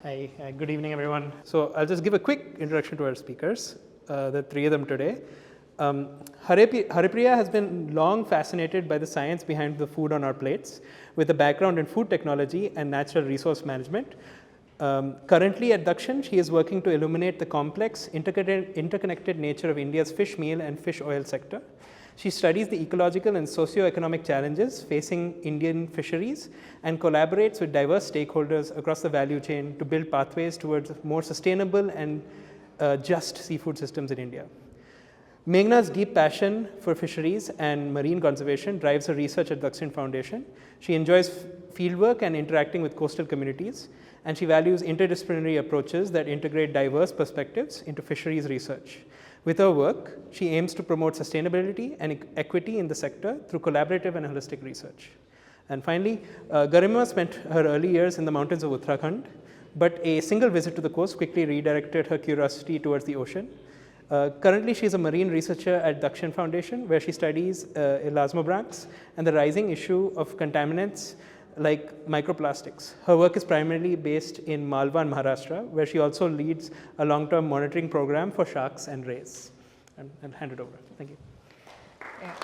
Hi, good evening, everyone. So I'll just give a quick introduction to our speakers, the three of them today. Haripriya has been long fascinated by the science behind the food on our plates, with a background in food technology and natural resource management. Currently at Dakshin, she is working to illuminate the complex, interconnected nature of India's fish meal and fish oil sector. She studies the ecological and socio-economic challenges facing Indian fisheries and collaborates with diverse stakeholders across the value chain to build pathways towards more sustainable and just seafood systems in India. Meghna's deep passion for fisheries and marine conservation drives her research at Dakshin Foundation. She enjoys fieldwork and interacting with coastal communities, and she values interdisciplinary approaches that integrate diverse perspectives into fisheries research. With her work, she aims to promote sustainability and equity in the sector through collaborative and holistic research. And finally, Garima spent her early years in the mountains of Uttarakhand, but a single visit to the coast quickly redirected her curiosity towards the ocean. Currently, she is a marine researcher at Dakshin Foundation, where she studies elasmobranchs and the rising issue of contaminants like microplastics. Her work is primarily based in Malwa and Maharashtra, where she also leads a long-term monitoring program for sharks and rays. And hand it over. Thank you. Yeah.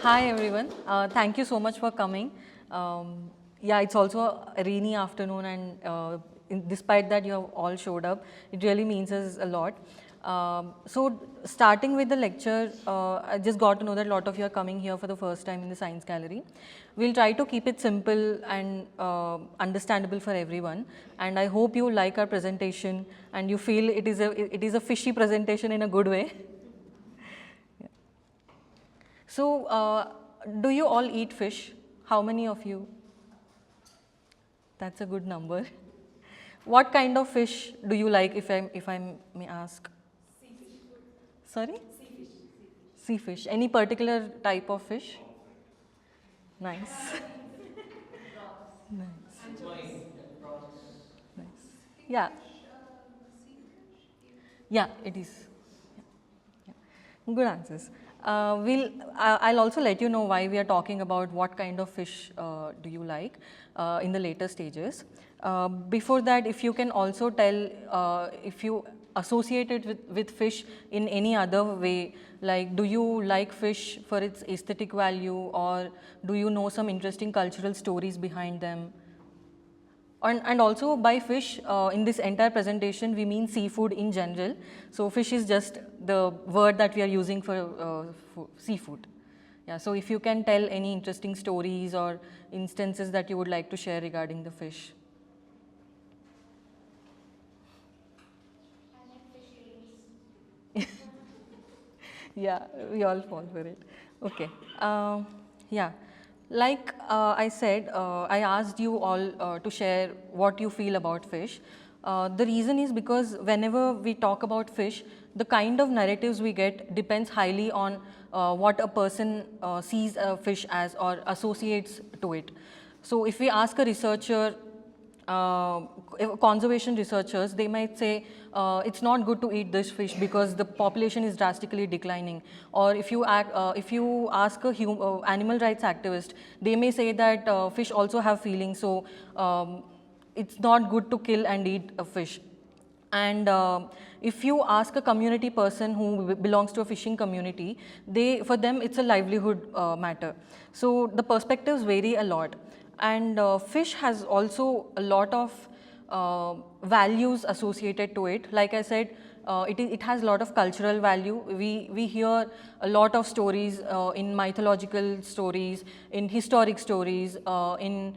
Hi everyone. Thank you so much for coming. Yeah, it's also a rainy afternoon, and despite that you have all showed up. It really means us a lot. So starting with the lecture, I just got to know that a lot of you are coming here for the first time in the Science Gallery. We'll try to keep it simple and understandable for everyone, and I hope you like our presentation and you feel it is a fishy presentation in a good way. Yeah. So do you all eat fish? How many of you? That's a good number. What kind of fish do you like, if I may ask? Sorry? Sea fish. Any particular type of fish? Nice. Nice. Nice. Yeah. Yeah, it is. Yeah. Yeah. Good answers. I'll also let you know why we are talking about what kind of fish do you like in the later stages. Before that, if you can also tell if you associate it with fish in any other way, like do you like fish for its aesthetic value, or do you know some interesting cultural stories behind them? And also by fish, in this entire presentation, we mean seafood in general. So fish is just the word that we are using for seafood. Yeah, so if you can tell any interesting stories or instances that you would like to share regarding the fish. Yeah, we all fall for it. Okay. Yeah. Like I said, I asked you all to share what you feel about fish. The reason is because whenever we talk about fish, the kind of narratives we get depends highly on what a person sees a fish as or associates to it. So if we ask a researcher, conservation researchers, they might say it's not good to eat this fish because the population is drastically declining. Or if you ask a animal rights activist, they may say that fish also have feelings, so it's not good to kill and eat a fish. And if you ask a community person who belongs to a fishing community, for them it's a livelihood matter. So the perspectives vary a lot. And fish has also a lot of values associated to it. Like I said, it has a lot of cultural value. We hear a lot of stories in mythological stories, in historic stories, in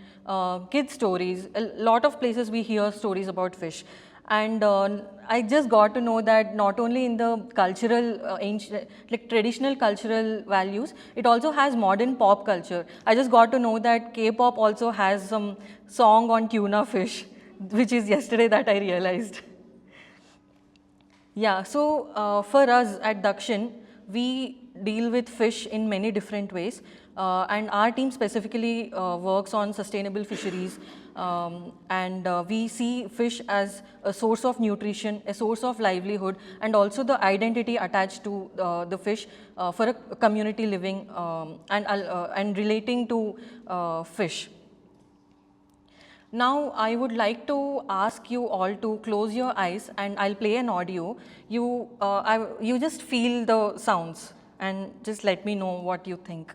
kids stories. A lot of places we hear stories about fish. And I just got to know that not only in the cultural, ancient, like traditional cultural values, it also has modern pop culture. I just got to know that K-pop also has some song on tuna fish, which is yesterday that I realized. Yeah, so for us at Dakshin, we deal with fish in many different ways, and our team specifically works on sustainable fisheries, and we see fish as a source of nutrition, a source of livelihood, and also the identity attached to the fish for a community living and relating to fish. Now I would like to ask you all to close your eyes and I'll play an audio. You just feel the sounds and just let me know what you think.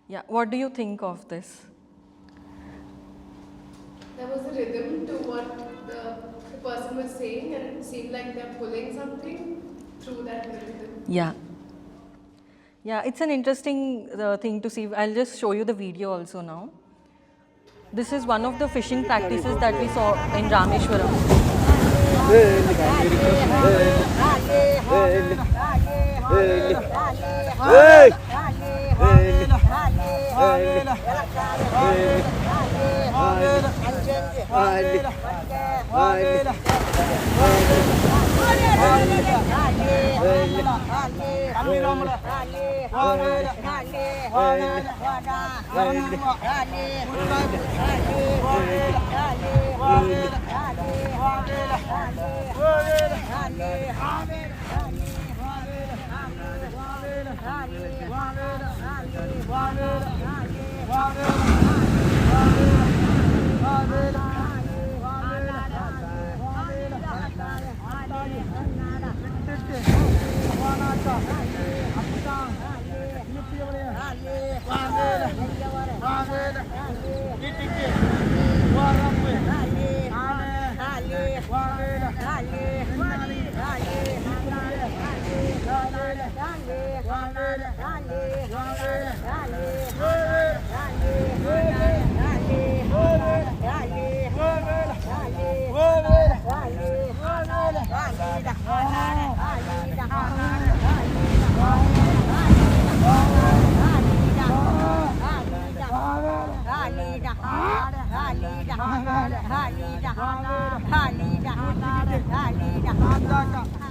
Yeah, what do you think of this? There was a rhythm to what the person was saying, and it seemed like they're pulling something through that rhythm. Yeah. Yeah, it's an interesting thing to see. I'll just show you the video also now. This is one of the fishing practices that we saw in Rameshwaram.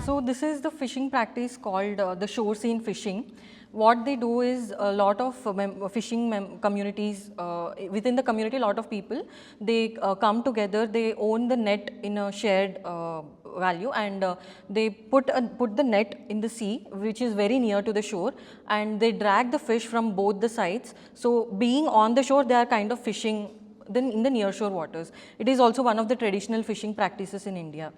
So this is the fishing practice called the shore scene fishing. What they do is a lot of fishing communities, within the community, a lot of people, they come together, they own the net in a shared value, and they put the net in the sea, which is very near to the shore, and they drag the fish from both the sides. So being on the shore, they are kind of fishing then in the near shore waters. It is also one of the traditional fishing practices in India.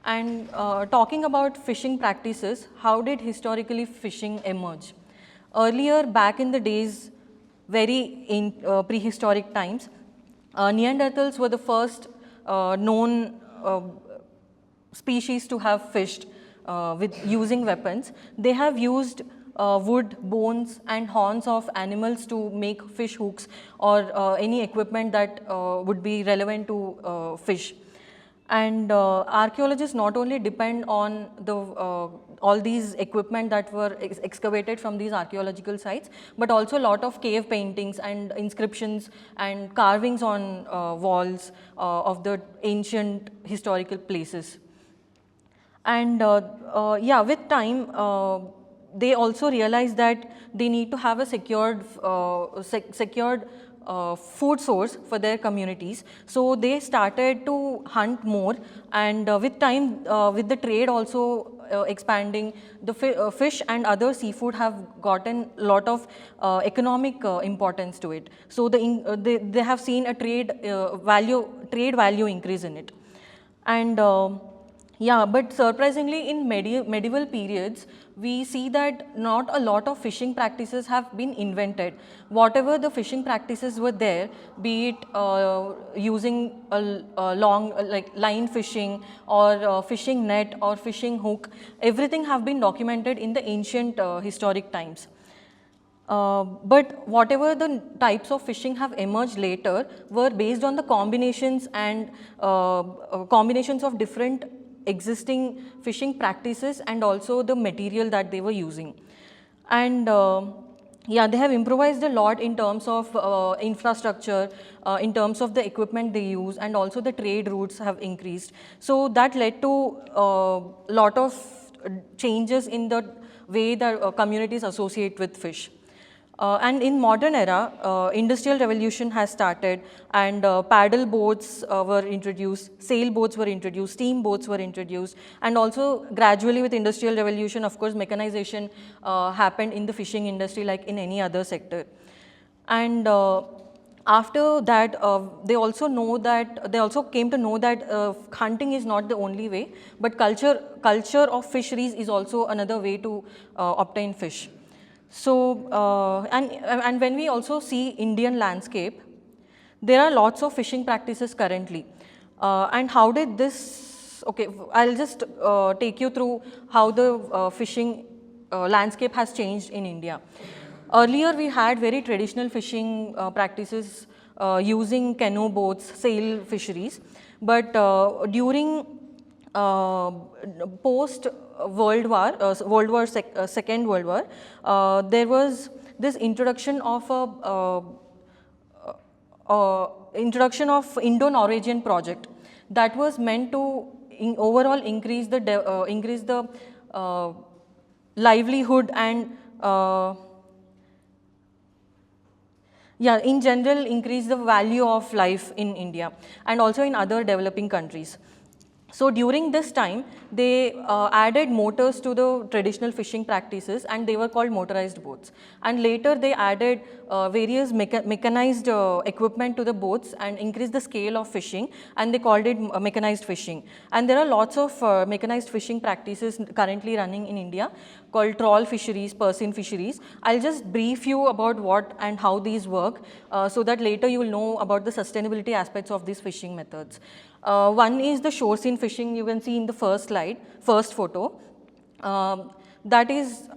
And talking about fishing practices, how did historically fishing emerge? Earlier, back in the days, very in prehistoric times, Neanderthals were the first known species to have fished with using weapons. They have used wood, bones and horns of animals to make fish hooks or any equipment that would be relevant to fish. And archaeologists not only depend on the all these equipment that were excavated from these archaeological sites, but also a lot of cave paintings and inscriptions and carvings on walls of the ancient historical places. And yeah, with time, they also realized that they need to have a secured food source for their communities. So they started to hunt more, and with time, with the trade also expanding, the fish and other seafood have gotten a lot of economic importance to it. So they have seen a trade value increase in it. And yeah, but surprisingly in medieval periods, we see that not a lot of fishing practices have been invented. Whatever the fishing practices were there, be it using a long like line fishing or fishing net or fishing hook, everything have been documented in the ancient historic times. But whatever the types of fishing have emerged later were based on the combinations and combinations of different existing fishing practices and also the material that they were using. And yeah, they have improvised a lot in terms of infrastructure, in terms of the equipment they use, and also the trade routes have increased. So that led to a lot of changes in the way that communities associate with fish. And in modern era, industrial revolution has started, and paddle boats were introduced, sailboats were introduced, steam boats were introduced, and also gradually with industrial revolution, of course, mechanization happened in the fishing industry like in any other sector. And after that, they also came to know that hunting is not the only way, but culture of fisheries is also another way to obtain fish. So, and when we also see Indian landscape, there are lots of fishing practices currently. And how did this, okay, I'll just take you through how the fishing landscape has changed in India. Earlier, we had very traditional fishing practices using canoe boats, sail fisheries, but during post World War, Second World War, there was this introduction of Indo-Norwegian project that was meant to overall increase the livelihood and in general increase the value of life in India and also in other developing countries. So during this time, they added motors to the traditional fishing practices, and they were called motorized boats. And later they added various mechanized equipment to the boats and increased the scale of fishing, and they called it mechanized fishing. And there are lots of mechanized fishing practices currently running in India called trawl fisheries, purseine fisheries. I'll just brief you about what and how these work so that later you will know about the sustainability aspects of these fishing methods. One is the shore scene fishing you can see in the first slide, first photo. That is,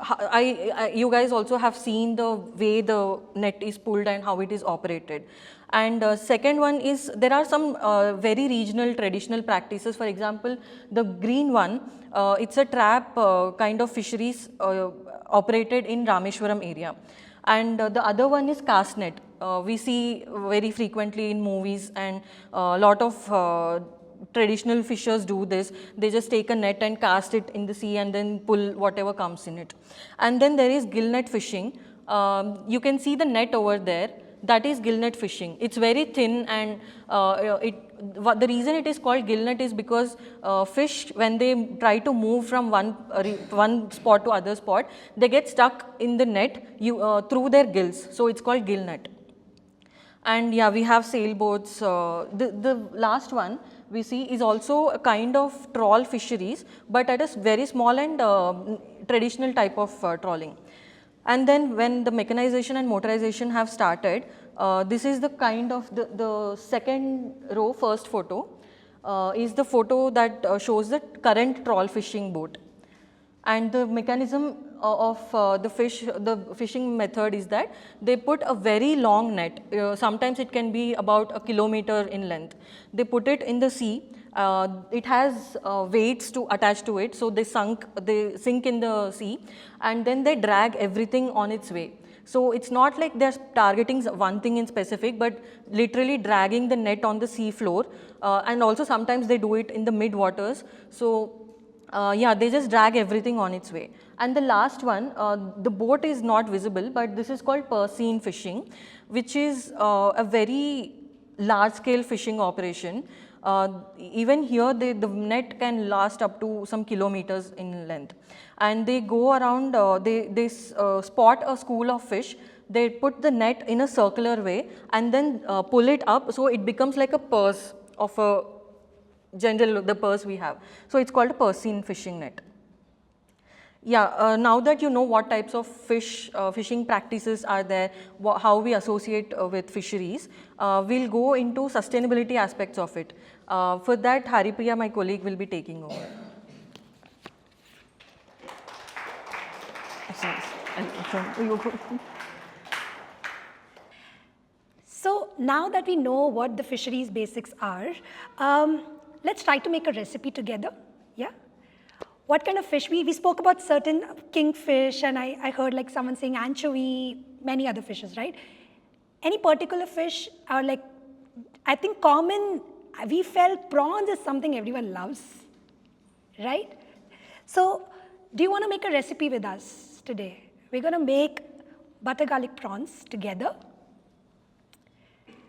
you guys also have seen the way the net is pulled and how it is operated. And second one is, there are some very regional traditional practices. For example, the green one, it's a trap kind of fisheries operated in Rameshwaram area. And the other one is cast net. We see very frequently in movies, and a lot of traditional fishers do this. They just take a net and cast it in the sea and then pull whatever comes in it. And then there is gill net fishing. You can see the net over there. That is gill net fishing. It's very thin, and the reason it is called gill net is because fish, when they try to move from one spot to other spot, they get stuck in the net through their gills. So it's called gill net. And yeah, we have sailboats. The last one we see is also a kind of trawl fisheries, but at a very small and traditional type of trawling. And then when the mechanization and motorization have started, this is the kind of the second row, first photo, is the photo that shows the current trawl fishing boat. And the mechanism of the fishing method is that they put a very long net. Sometimes it can be about a kilometer in length. They put it in the sea. It has weights to attach to it, so they sink in the sea, and then they drag everything on its way. So it's not like they're targeting one thing in specific, but literally dragging the net on the sea floor, and also sometimes they do it in the mid waters. So yeah, they just drag everything on its way. And the last one, the boat is not visible, but this is called purseine fishing, which is a very large scale fishing operation. Even here, the net can last up to some kilometers in length. And they go around, they spot a school of fish, they put the net in a circular way and then pull it up, so it becomes like a purse of a the purse we have. So it's called a purseine fishing net. Yeah, now that you know what types of fishing practices are there, how we associate with fisheries, we'll go into sustainability aspects of it. For that, Haripriya, my colleague, will be taking over. So now that we know what the fisheries basics are, let's try to make a recipe together. Yeah. What kind of fish? We spoke about certain kingfish, and I heard like someone saying anchovy, many other fishes, right? Any particular fish, or like, I think common, we felt prawns is something everyone loves, right? So do you want to make a recipe with us today? We're going to make butter garlic prawns together.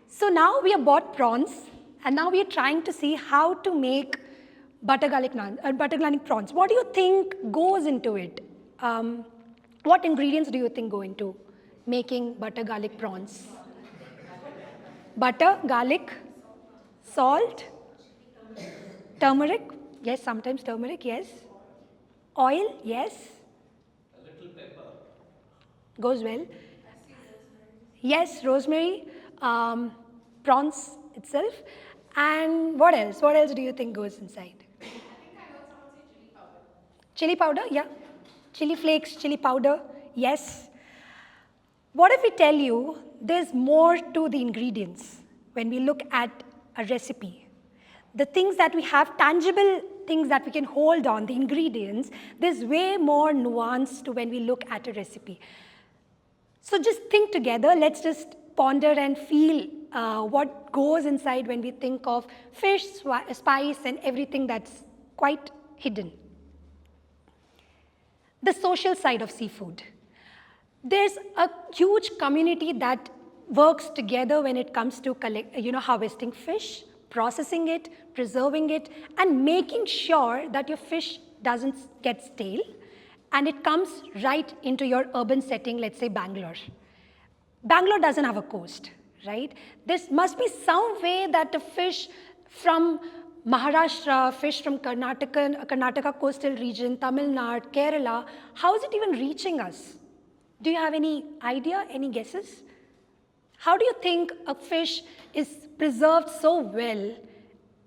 So now we have bought prawns, and now we are trying to see how to make butter garlic prawns. What do you think goes into it? What ingredients do you think go into making butter garlic prawns? Butter, garlic, salt, turmeric. Yes, sometimes turmeric, yes. Oil, yes. A little pepper. Goes well. Yes, rosemary, prawns itself. And what else? What else do you think goes inside? I think I heard someone say chili powder. Chili powder, yeah. Chili flakes, chili powder, yes. What if we tell you there's more to the ingredients when we look at a recipe? The things that we have, tangible things that we can hold on, the ingredients, there's way more nuance to when we look at a recipe. So just think together, let's just ponder and feel what goes inside when we think of fish, spice, and everything that's quite hidden. The social side of seafood. There's a huge community that works together when it comes to harvesting fish, processing it, preserving it, and making sure that your fish doesn't get stale, and it comes right into your urban setting, let's say Bangalore. Bangalore doesn't have a coast, right? There must be some way that the fish from Maharashtra, fish from Karnataka coastal region, Tamil Nadu, Kerala, how is it even reaching us? Do you have any idea, any guesses? How do you think a fish is preserved so well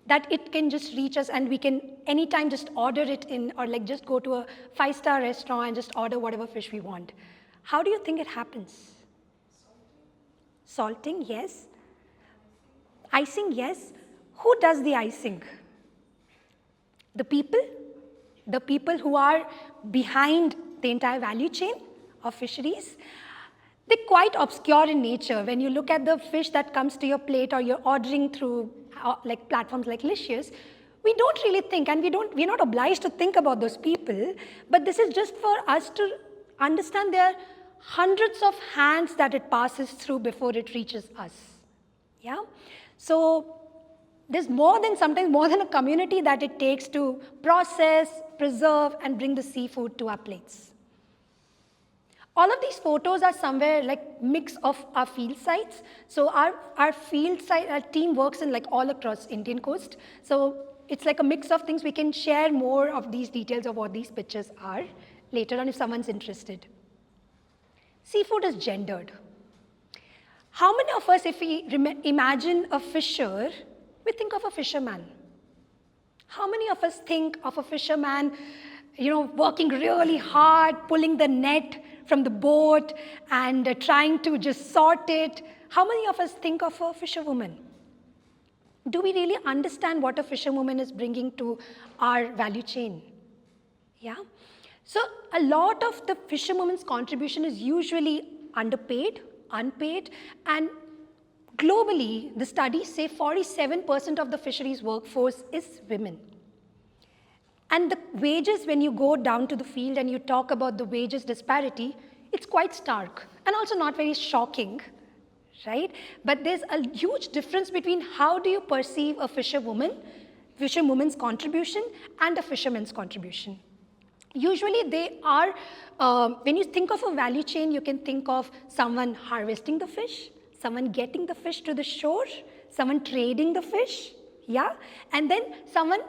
that it can just reach us and we can anytime just order it in, or like just go to a 5-star restaurant and just order whatever fish we want? How do you think it happens? Salting, yes. Icing, yes. Who does the icing? The people who are behind the entire value chain of fisheries. They're quite obscure in nature. When you look at the fish that comes to your plate or you're ordering through like platforms like Licious, we don't really think, and we're not obliged to think about those people, but this is just for us to understand there are hundreds of hands that it passes through before it reaches us. Yeah? So there's sometimes more than a community that it takes to process, preserve, and bring the seafood to our plates. All of these photos are somewhere like mix of our field sites. So our field site, our team works in like all across Indian coast. So it's like a mix of things. We can share more of these details of what these pictures are later on if someone's interested. Seafood is gendered. How many of us, if we imagine a fisher, we think of a fisherman? How many of us think of a fisherman, working really hard, pulling the net from the boat and trying to just sort it? How many of us think of a fisherwoman? Do we really understand what a fisherwoman is bringing to our value chain? Yeah? So a lot of the fisherwoman's contribution is usually underpaid, unpaid, and globally, the studies say 47% of the fisheries workforce is women. And the wages, when you go down to the field and you talk about the wages disparity, it's quite stark and also not very shocking, right? But there's a huge difference between how do you perceive a fisherwoman's contribution and a fisherman's contribution. Usually they are, when you think of a value chain, you can think of someone harvesting the fish, someone getting the fish to the shore, someone trading the fish, yeah? And then someone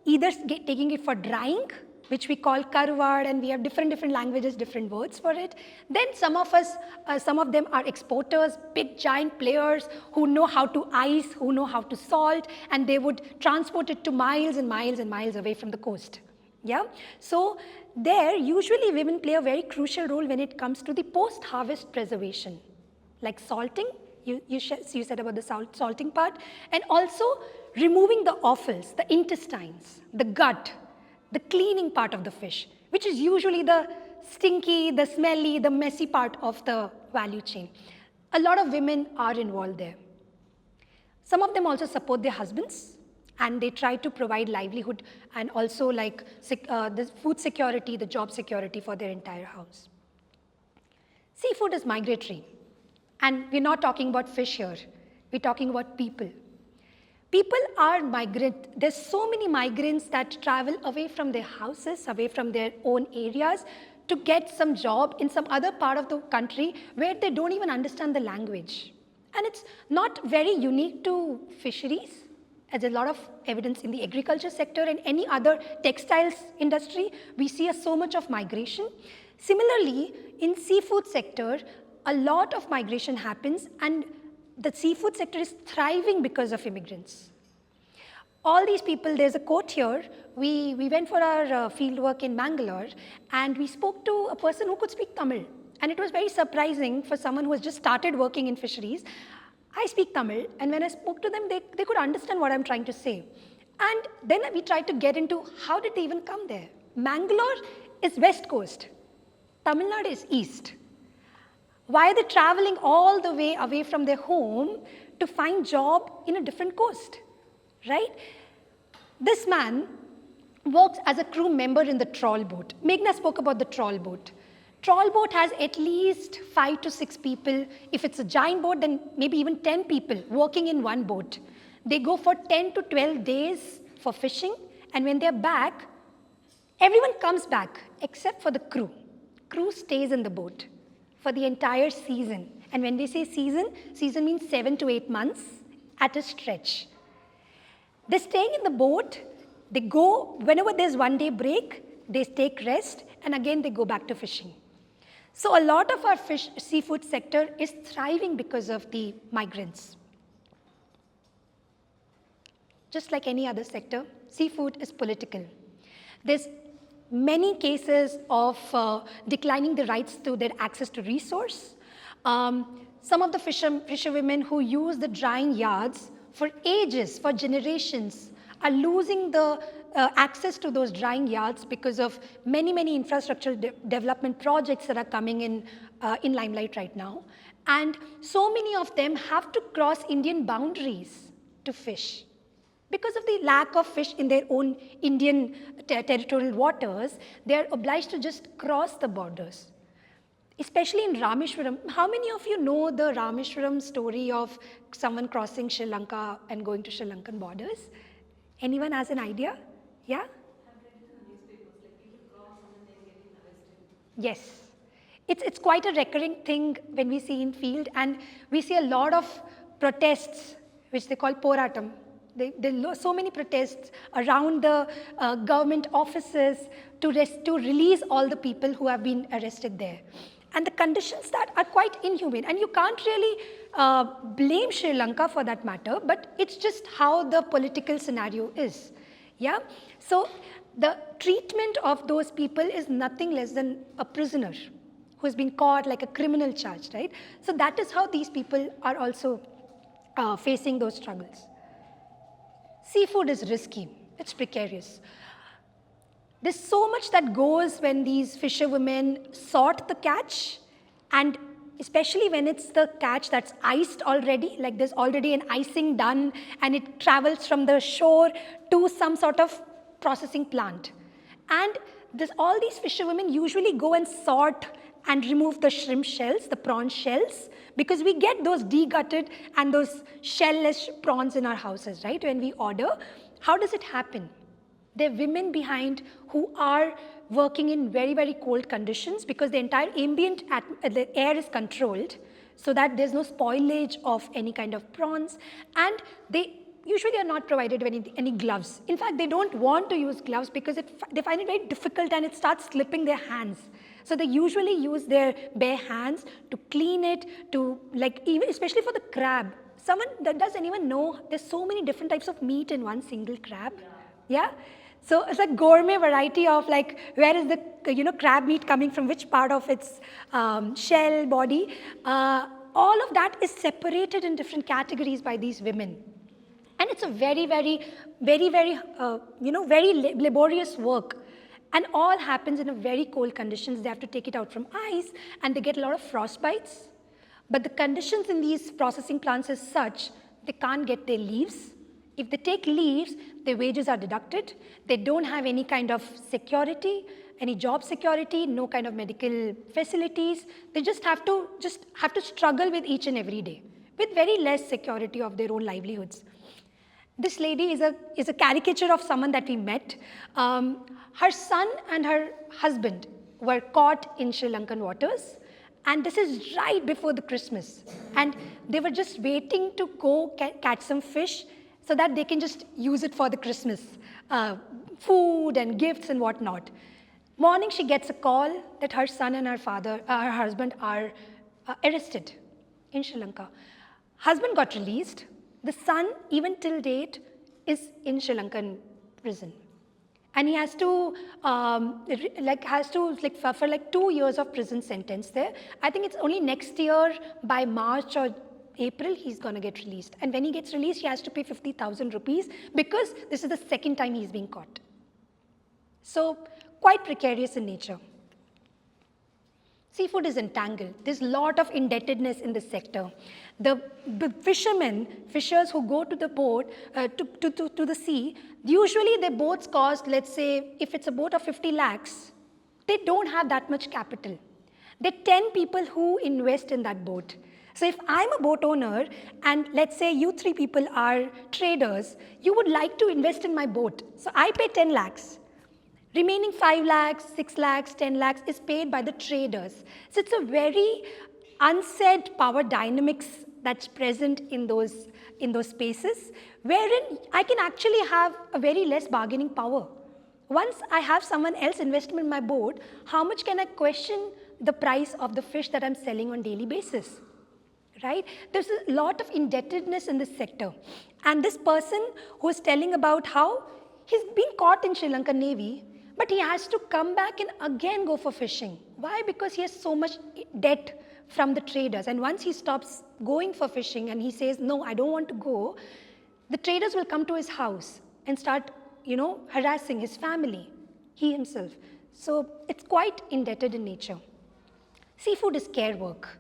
either taking it for drying, which we call karwad, and we have different languages, different words for it. Then some of them are exporters, big giant players who know how to ice, who know how to salt, and they would transport it to miles and miles and miles away from the coast. Yeah? So there, usually women play a very crucial role when it comes to the post-harvest preservation, like salting. You said about the salting part, and also removing the offals, the intestines, the gut, the cleaning part of the fish, which is usually the stinky, the smelly, the messy part of the value chain. A lot of women are involved there. Some of them also support their husbands, and they try to provide livelihood and also like the food security, the job security for their entire house. Seafood is migratory. And we're not talking about fish here. We're talking about people. People are migrant. There's so many migrants that travel away from their houses, away from their own areas to get some job in some other part of the country where they don't even understand the language. And it's not very unique to fisheries. There's a lot of evidence in the agriculture sector and any other textiles industry. We see so much of migration. Similarly, in seafood sector, a lot of migration happens, and the seafood sector is thriving because of immigrants. All these people, there's a quote here. We went for our field work in Bangalore, and we spoke to a person who could speak Tamil. And it was very surprising for someone who has just started working in fisheries. I speak Tamil, and when I spoke to them, they could understand what I'm trying to say. And then we tried to get into how did they even come there. Bangalore is west coast. Tamil Nadu is east. Why are they traveling all the way away from their home to find job in a different coast, right? This man works as a crew member in the trawl boat. Meghna spoke about the trawl boat. Trawl boat has at least 5 to 6 people. If it's a giant boat, then maybe even 10 people working in one boat. They go for 10 to 12 days for fishing, and when they're back, everyone comes back except for the crew. Crew stays in the boat for the entire season. And when they say season, season means 7 to 8 months at a stretch. They're staying in the boat, they go, whenever there's 1 day break, they take rest, and again they go back to fishing. So a lot of our seafood sector is thriving because of the migrants. Just like any other sector, seafood is political. There's many cases of declining the rights to their access to resource. Some of the fisherwomen who use the drying yards for ages, for generations, are losing the access to those drying yards because of many infrastructure development projects that are coming in limelight right now. And so many of them have to cross Indian boundaries to fish. Because of the lack of fish in their own Indian territorial waters, they are obliged to just cross the borders. Especially in Rameshwaram. How many of you know the Rameshwaram story of someone crossing Sri Lanka and going to Sri Lankan borders? Anyone has an idea? Yeah? Yes. It's quite a recurring thing when we see in field, and we see a lot of protests, which they call poratam. There are so many protests around the government offices to release all the people who have been arrested there. And the conditions that are quite inhumane. And you can't really blame Sri Lanka for that matter, but it's just how the political scenario is. Yeah? So the treatment of those people is nothing less than a prisoner who has been caught like a criminal charge, right? So that is how these people are also facing those struggles. Seafood is risky, it's precarious. There's so much that goes when these fisherwomen sort the catch, and especially when it's the catch that's iced already, like there's already an icing done and it travels from the shore to some sort of processing plant. And all these fisherwomen usually go and sort and remove the shrimp shells, the prawn shells, because we get those degutted and those shellless prawns in our houses, right? When we order, how does it happen? There are women behind who are working in very cold conditions because the entire ambient the air is controlled so that there's no spoilage of any kind of prawns, and they usually are not provided with any gloves. In fact, they don't want to use gloves because they find it very difficult and it starts slipping their hands. So they usually use their bare hands to clean it, even especially for the crab. Someone that doesn't even know there's so many different types of meat in one single crab. Yeah? So it's a gourmet variety of where is the crab meat coming from, which part of its shell, body. All of that is separated in different categories by these women. And it's a very laborious work. And all happens in a very cold conditions. They have to take it out from ice, and they get a lot of frostbites. But the conditions in these processing plants is such, they can't get their leaves. If they take leaves, their wages are deducted. They don't have any kind of security. any job security, no kind of medical facilities. They just have to struggle with each and every day with very less security of their own livelihoods. This lady is a caricature of someone that we met. Her son and her husband were caught in Sri Lankan waters, and this is right before the Christmas. And they were just waiting to go catch some fish so that they can just use it for the Christmas food and gifts and whatnot. Morning, she gets a call that her son and her husband are arrested in Sri Lanka. Husband got released. The son, even till date, is in Sri Lankan prison. And he has to suffer like 2 years of prison sentence there. I think it's only next year by March or April he's going to get released. And when he gets released, he has to pay 50,000 rupees because this is the second time he's being caught. So quite precarious in nature. Seafood is entangled. There's a lot of indebtedness in this sector. The fishers who go to the boat, to the sea, usually their boats cost, let's say, if it's a boat of 50 lakhs, they don't have that much capital. There are 10 people who invest in that boat. So if I'm a boat owner and let's say you 3 people are traders, you would like to invest in my boat. So I pay 10 lakhs. Remaining 5 lakhs, 6 lakhs, 10 lakhs is paid by the traders. So it's a very unsaid power dynamics that's present in those spaces, wherein I can actually have a very less bargaining power. Once I have someone else investment in my boat, how much can I question the price of the fish that I'm selling on daily basis? Right? There's a lot of indebtedness in this sector. And this person who is telling about how he's been caught in Sri Lankan Navy, but he has to come back and again go for fishing. Why? Because he has so much debt from the traders. And once he stops going for fishing and he says, no, I don't want to go, the traders will come to his house and start, harassing his family, he himself. So it's quite indebted in nature. Seafood is care work.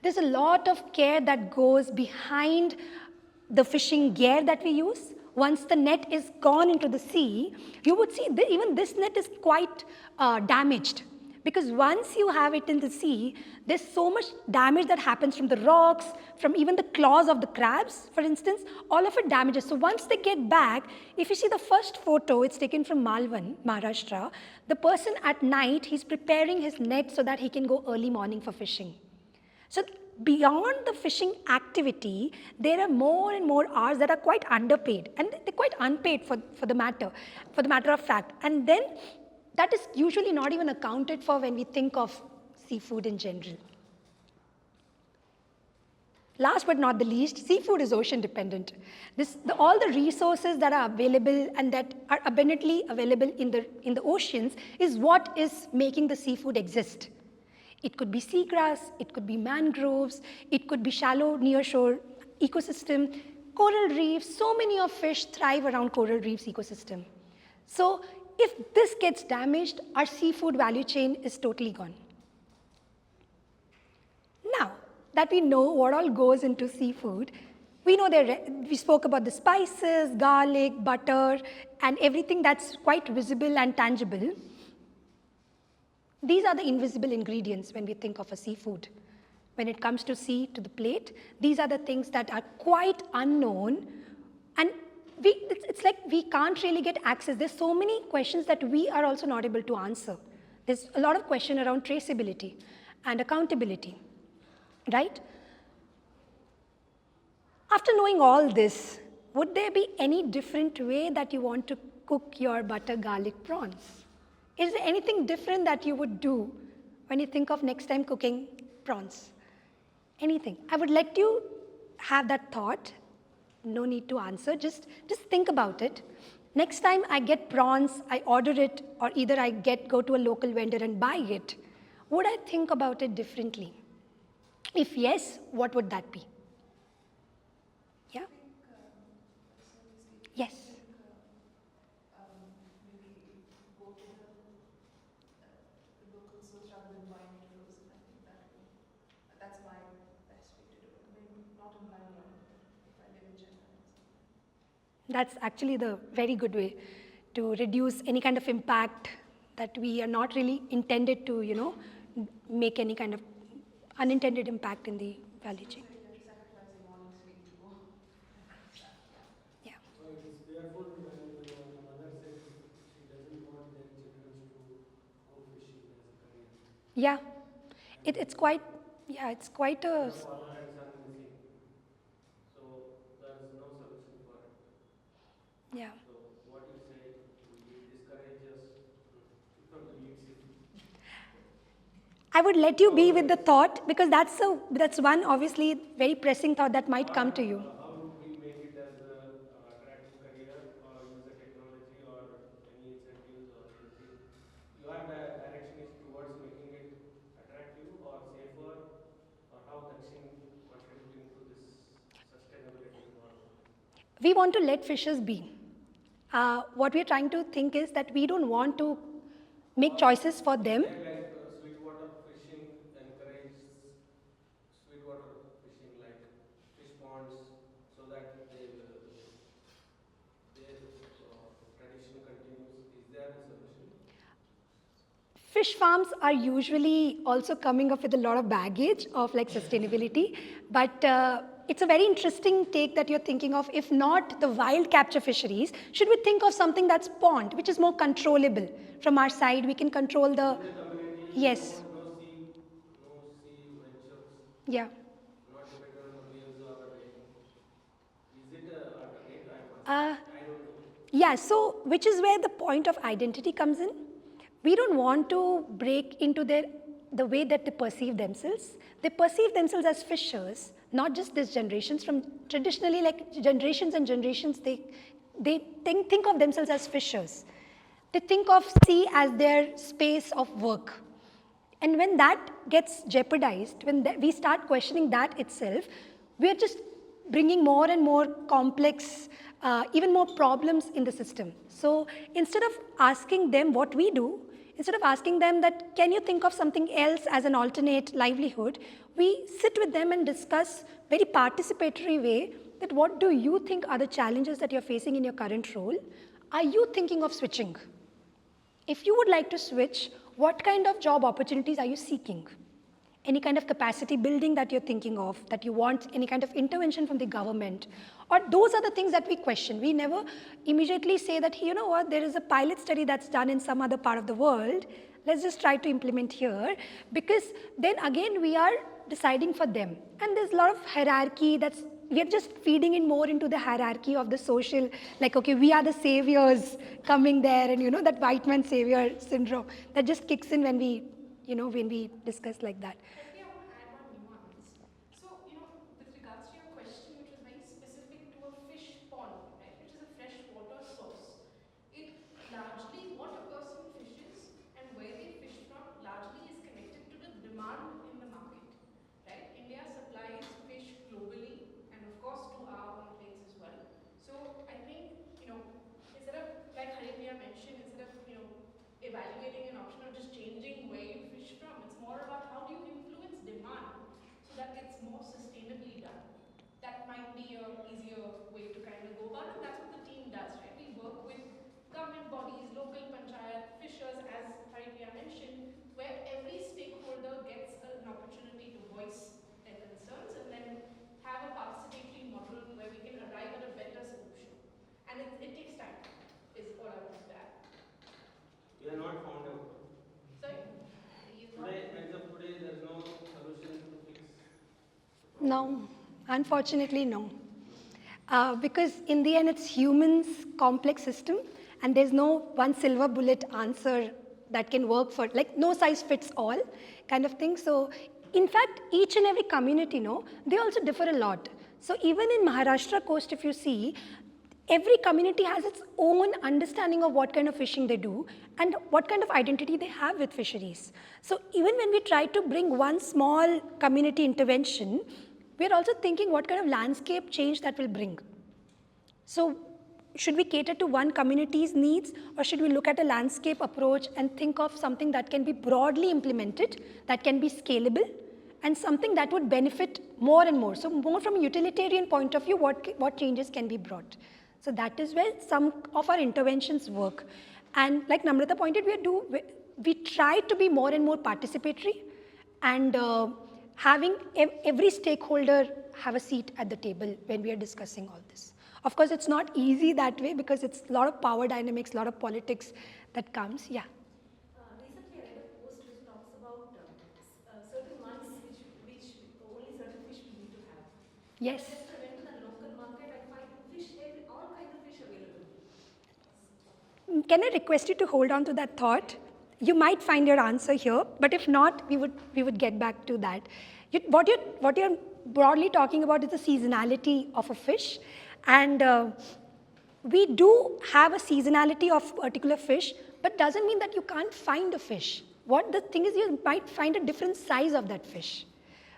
There's a lot of care that goes behind the fishing gear that we use. Once the net is gone into the sea, you would see that even this net is quite damaged. Because once you have it in the sea, there's so much damage that happens from the rocks, from even the claws of the crabs, for instance, all of it damages. So once they get back, if you see the first photo, it's taken from Malvan, Maharashtra, the person at night, he's preparing his net so that he can go early morning for fishing. So beyond the fishing activity, there are more and more hours that are quite underpaid, and they're quite unpaid for the matter of fact. And then that is usually not even accounted for when we think of seafood in general. Last but not the least, seafood is ocean dependent. All the resources that are available and that are abundantly available in the oceans is what is making the seafood exist. It could be seagrass, it could be mangroves, it could be shallow nearshore ecosystem, coral reefs. So many of fish thrive around coral reefs ecosystem. So if this gets damaged, our seafood value chain is totally gone. Now that we know what all goes into seafood, we know we spoke about the spices, garlic, butter, and everything that's quite visible and tangible. These are the invisible ingredients when we think of a seafood. When it comes to sea, to the plate, these are the things that are quite unknown, and it's like we can't really get access. There's so many questions that we are also not able to answer. There's a lot of question around traceability and accountability, right? After knowing all this, would there be any different way that you want to cook your butter garlic prawns? Is there anything different that you would do when you think of next time cooking prawns? Anything? I would let you have that thought. No need to answer, just think about it. Next time I get prawns, I order it, or either I go to a local vendor and buy it, would I think about it differently? If yes, what would that be? Yeah? Yes. That's actually the very good way to reduce any kind of impact that we are not really intended to, make any kind of unintended impact in the value chain. Yeah. So it is fearful when the mother says she doesn't want their children to go fishing as a career. Yeah. It's quite, yeah, it's quite a, The father and son missing. So there is no solution for it. yeah. So what you say will discourage us from the leadership. I would let you be with the thought because that's one obviously very pressing thought that might come to you. How would we make it as a attractive career or use the technology or any incentives or anything? Your direction is towards making it attractive or safer, or how Dakshin contributing to this sustainability model? We want to let fishers be. What we are trying to think is that we don't want to make choices for them. Like sweetwater fishing encourages sweetwater fishing like fish ponds so that their tradition continues. Is there a solution? Fish farms are usually also coming up with a lot of baggage of like sustainability, but it's a very interesting take that you're thinking of. If not the wild capture fisheries, should we think of something that's pond, which is more controllable? From our side, we can control the, In the community, yes, no sea ventures, yeah. not dependent on the waves or rain. Is it an alternate? Uh, I don't know. Yeah, so which is where the point of identity comes in. We don't want to break into the way that they perceive themselves. They perceive themselves as fishers, not just this generations. From traditionally, like generations and generations, they think of themselves as fishers. They think of sea as their space of work. And when that gets jeopardized, when we start questioning that itself, we're just bringing more and more complex, even more problems in the system. So instead of asking them what we do, instead of asking them that, can you think of something else as an alternate livelihood, we sit with them and discuss very participatory way that what do you think are the challenges that you're facing in your current role? Are you thinking of switching? If you would like to switch, what kind of job opportunities are you seeking? Any kind of capacity building that you're thinking of, that you want any kind of intervention from the government, or those are the things that we question. We never immediately say that, you know what, there is a pilot study that's done in some other part of the world, let's just try to implement here, because then again we are deciding for them. And there's a lot of hierarchy we are just feeding in more into the hierarchy of the social, like, okay, we are the saviors coming there, and that white man savior syndrome that just kicks in when we discuss like that. Maybe I want to add one nuance. So, with regards to your question, which was very specific to a fish pond, right, which is a fresh water source, it largely, what a person fishes and where they fish from largely is connected to the demand in the market, right? India supplies fish globally and of course to our own plates as well. So I think, instead of, like Haripriya mentioned, instead of, evaluating an option of just changing where you fish from, it's more about how do you influence demand so that it's more sustainably done. That might be a easier way to kind of go about it, and that's what the team does, right? We work with government bodies, local panchayat, fishers, as Haripriya mentioned, where every stakeholder gets an opportunity to voice their concerns and then have a participatory model where we can arrive at a better solution. And it takes time, is all I want to add. We are not found out. Sorry? Today, as of today, there is no solution to fix. No, unfortunately, no. Because in the end, it's humans' complex system, and there's no one silver bullet answer that can work for, like, no size fits all kind of thing. So, in fact, each and every community, they also differ a lot. So, even in Maharashtra coast, if you see, every community has its own understanding of what kind of fishing they do and what kind of identity they have with fisheries. So even when we try to bring one small community intervention, we are also thinking what kind of landscape change that will bring. So should we cater to one community's needs, or should we look at a landscape approach and think of something that can be broadly implemented, that can be scalable, and something that would benefit more and more? So more from a utilitarian point of view, what changes can be brought? So that is where some of our interventions work. And like Namrata pointed, we try to be more and more participatory and having every stakeholder have a seat at the table when we are discussing all this. Of course, it's not easy that way because it's a lot of power dynamics, a lot of politics that comes. Yeah. Recently, I read a post which talks about certain months which only certain fish we need to have. Yes. But whenever I went to the local market, I find all kinds of fish available. Can I request you to hold on to that thought? You might find your answer here, but if not, we would get back to that. What you're broadly talking about is the seasonality of a fish, and we do have a seasonality of a particular fish, but doesn't mean that you can't find a fish. What the thing is, you might find a different size of that fish.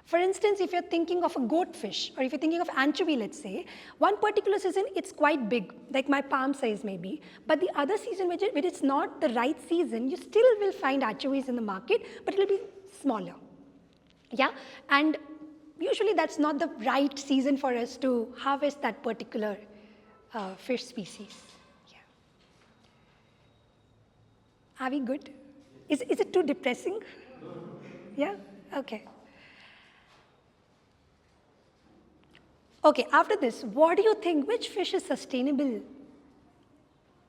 For instance, if you're thinking of a goatfish, or if you're thinking of anchovy, let's say, one particular season, it's quite big, like my palm size maybe. But the other season, which it's not the right season, you still will find anchovies in the market, but it'll be smaller. Yeah, and usually that's not the right season for us to harvest that particular fish species. Yeah. Are we good? Is it too depressing? Yeah? Okay. Okay, after this, what do you think? Which fish is sustainable?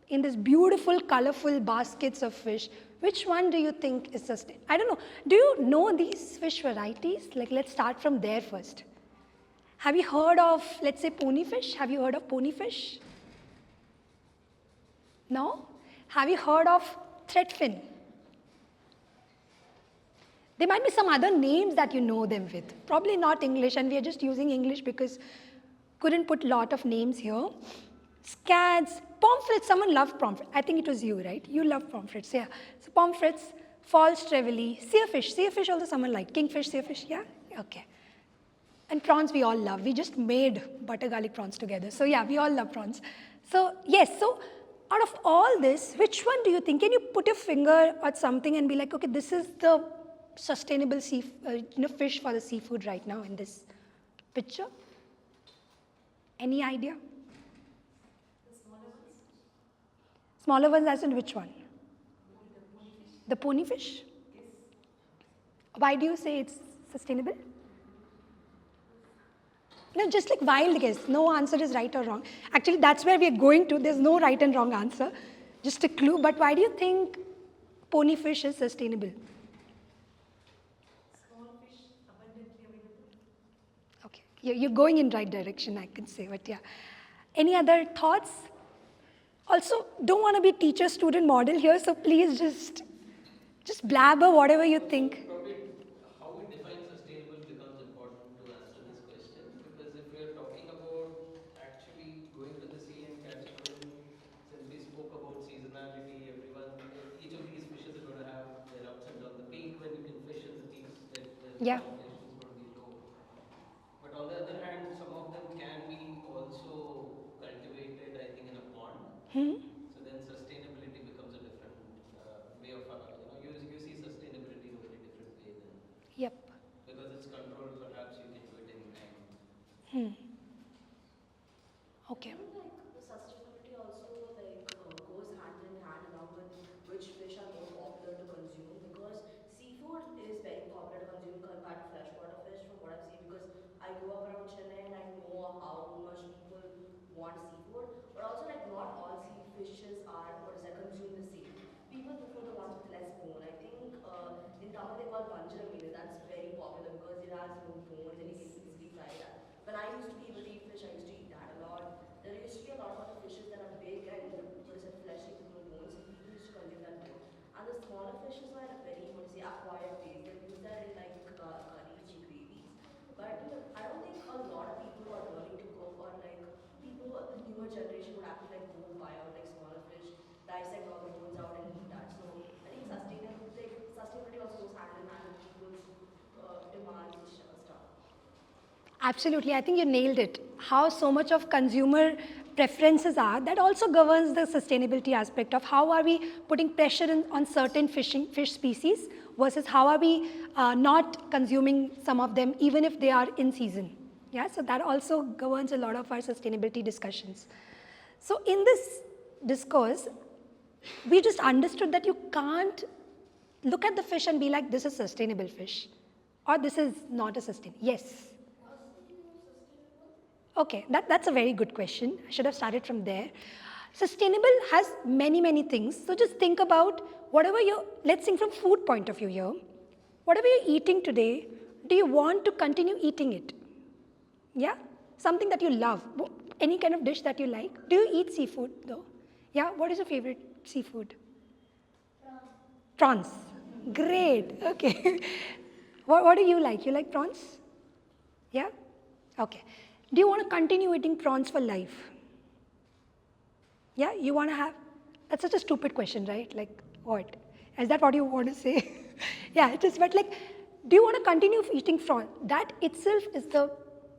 In this beautiful, colorful baskets of fish, which one do you think is sustainable? I don't know. Do you know these fish varieties? Like, let's start from there first. Have you heard of, let's say, pony fish? Have you heard of pony fish? No? Have you heard of threadfin? There might be some other names that you know them with. Probably not English, and we are just using English because couldn't put lot of names here. Scads, pomfrets, someone loved pomfrets. I think it was you, right? You love pomfrets, yeah. So pomfrets, false trevally, seerfish also someone liked. Kingfish, seerfish, yeah? Okay. And prawns we all love. We just made butter garlic prawns together. So yeah, we all love prawns. So yes, so out of all this, which one do you think? Can you put your finger at something and be like, okay, this is the sustainable fish for the seafood right now in this picture? Any idea? The smaller ones? Smaller ones as in which one? The pony fish? Yes. Why do you say it's sustainable? No, just like wild guess. No answer is right or wrong. Actually, that's where we are going to. There's no right and wrong answer. Just a clue. But why do you think pony fish is sustainable? Small fish abundantly available. Okay, you're going in right direction, I can say, but yeah. Any other thoughts? Also, don't want to be teacher-student model here, so please just blabber whatever you think. Probably how we define sustainable becomes important to answer this question, because if we are talking about actually going to the sea and catching them, since we spoke about seasonality, each of these fishes are going to have their ups and downs. The peak when you can fish is the peaks when the Yeah. population is going to be low. But on the other hand, some of them can be also cultivated, I think, in a pond. So then sustainability becomes a different way of, you see sustainability in a very different way then. Yep. Because it's controlled, perhaps you can do it anytime. Okay. I think the sustainability also goes hand in hand along with which fish are more popular to consume, because seafood is very popular to consume compared to freshwater fish from what I've seen, because I grew up around Chennai and I know how much people want seafood, but also like not all sea fishes are consumed the same. People prefer the ones with less bone. I think in Tamil they call vanjarameen. That's very popular because it has no bones and you can easily fry it. When I used to be able to eat fish, I used to eat that a lot. There used to be a lot of other fishes that are big and fleshy with no bones, and people used to consume that more. And the smaller fishes are a very, acquired taste. They use that in like curries and gravies. But I don't think a lot of people who are learning to cook, or like people, the newer generation would actually like go buy out like smaller fish, dissect all the bones out and eat that. So I think sustainability also goes hand in hand with people's demands and stuff. Absolutely, I think you nailed it. How so much of consumer preferences are, that also governs the sustainability aspect of how are we putting pressure on certain fish species versus how are we not consuming some of them even if they are in season. Yeah, so that also governs a lot of our sustainability discussions. So in this discourse, we just understood that you can't look at the fish and be like, this is sustainable fish, or this is not a sustainable. Yes. Okay, that's a very good question. I should have started from there. Sustainable has many, many things. So just think about whatever let's think from food point of view here. Whatever you're eating today, do you want to continue eating it? Yeah? Something that you love. Any kind of dish that you like. Do you eat seafood though? Yeah? What is your favorite seafood? Prawns. Great. Okay. What do you like? You like prawns? Yeah? Okay. Do you want to continue eating prawns for life? Yeah? You want to have? That's such a stupid question, right? Like, what? Is that what you want to say? Yeah, it is. But like, do you want to continue eating prawns? That itself is the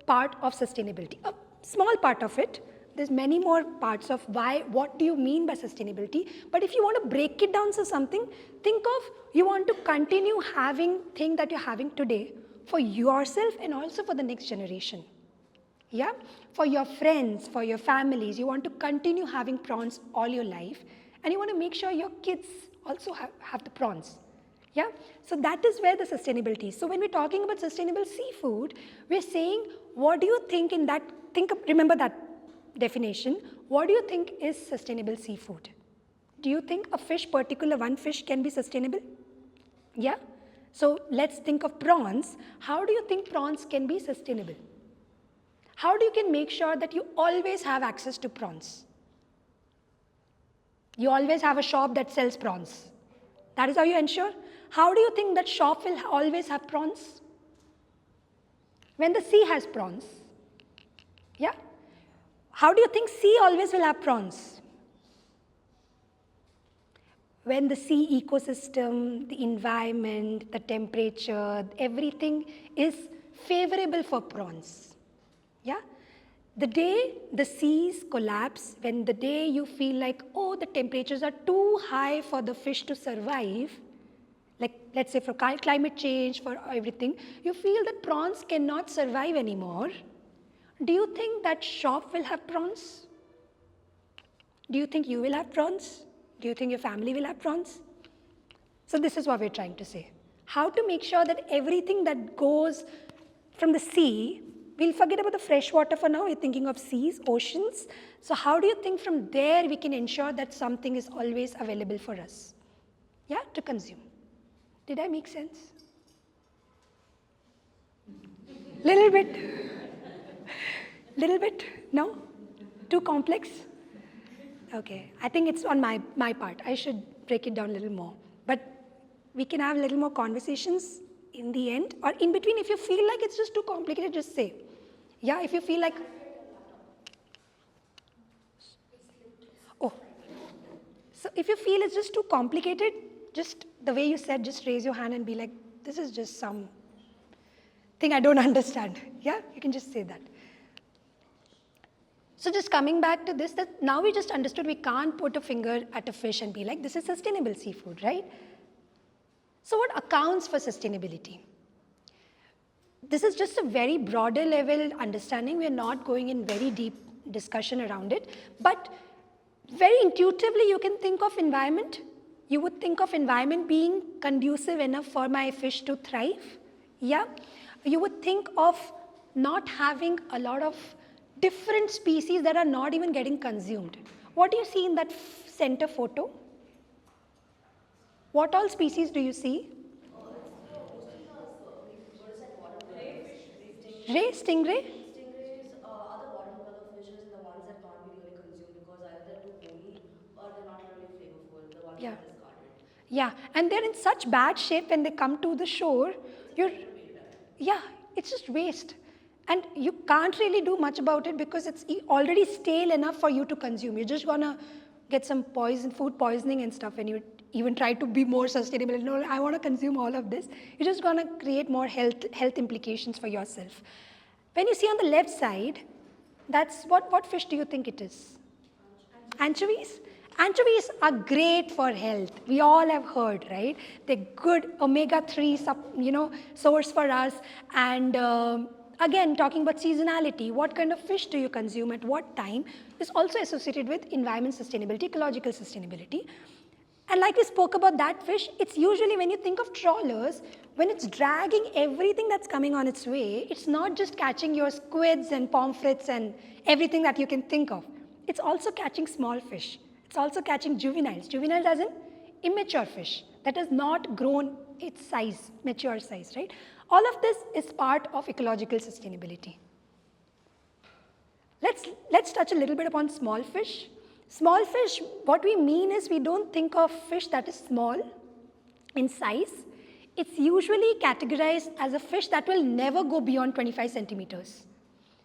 part of sustainability. A small part of it. There's many more parts of what do you mean by sustainability. But if you want to break it down to something, think of you want to continue having thing that you're having today for yourself and also for the next generation. Yeah? For your friends, for your families, you want to continue having prawns all your life, and you want to make sure your kids also have the prawns. Yeah? So that is where the sustainability is. So when we're talking about sustainable seafood, we're saying, what do you think in that, remember that definition, what do you think is sustainable seafood? Do you think a fish, particular one fish can be sustainable? Yeah? So let's think of prawns. How do you think prawns can be sustainable? How do you can make sure that you always have access to prawns? You always have a shop that sells prawns. That is how you ensure. How do you think that shop will always have prawns? When the sea has prawns. Yeah? How do you think sea always will have prawns? When the sea ecosystem, the environment, the temperature, everything is favorable for prawns. Yeah? The day the seas collapse, when the day you feel like, oh, the temperatures are too high for the fish to survive, like let's say for climate change, for everything, you feel that prawns cannot survive anymore. Do you think that shop will have prawns? Do you think you will have prawns? Do you think your family will have prawns? So this is what we're trying to say. How to make sure that everything that goes from the sea, we'll forget about the fresh water for now, we're thinking of seas, oceans. So how do you think from there we can ensure that something is always available for us? Yeah, to consume. Did I make sense? Little bit. Little bit? No? Too complex? Okay, I think it's on my part. I should break it down a little more. But we can have a little more conversations in the end, or in between. If you feel like it's just too complicated, just say. Yeah, if you feel like, oh, so if you feel it's just too complicated, just the way you said, just raise your hand and be like, this is just some thing I don't understand. Yeah, you can just say that. So just coming back to this, that now we just understood we can't put a finger at a fish and be like, this is sustainable seafood, right? So what accounts for sustainability? This is just a very broader level understanding. We're not going in very deep discussion around it, but very intuitively you can think of environment. You would think of environment being conducive enough for my fish to thrive. Yeah. You would think of not having a lot of different species that are not even getting consumed. What do you see in that center photo? What all species do you see? Ray, stingray? Stingrays are the bottom color fishes and the ones that can't be really consumed because either they're too bony or they're not really flavorful, the ones Yeah. that are discarded. Yeah, and they're in such bad shape when they come to the shore. Yeah, it's just waste. And you can't really do much about it because it's already stale enough for you to consume. You're just gonna get some food poisoning and stuff, and you even try to be more sustainable. No, I want to consume all of this. You're just gonna create more health implications for yourself. When you see on the left side, that's what fish do you think it is? Anchovies? Anchovies are great for health. We all have heard, right? They're good omega-3 source for us. And again, talking about seasonality, what kind of fish do you consume at what time is also associated with environment sustainability, ecological sustainability. And like we spoke about that fish, it's usually when you think of trawlers, when it's dragging everything that's coming on its way, it's not just catching your squids and pomfrets and everything that you can think of. It's also catching small fish. It's also catching juveniles. Juveniles as in immature fish that has not grown its size, mature size, right? All of this is part of ecological sustainability. Let's touch a little bit upon small fish. Small fish, what we mean is we don't think of fish that is small in size. It's usually categorized as a fish that will never go beyond 25 centimeters.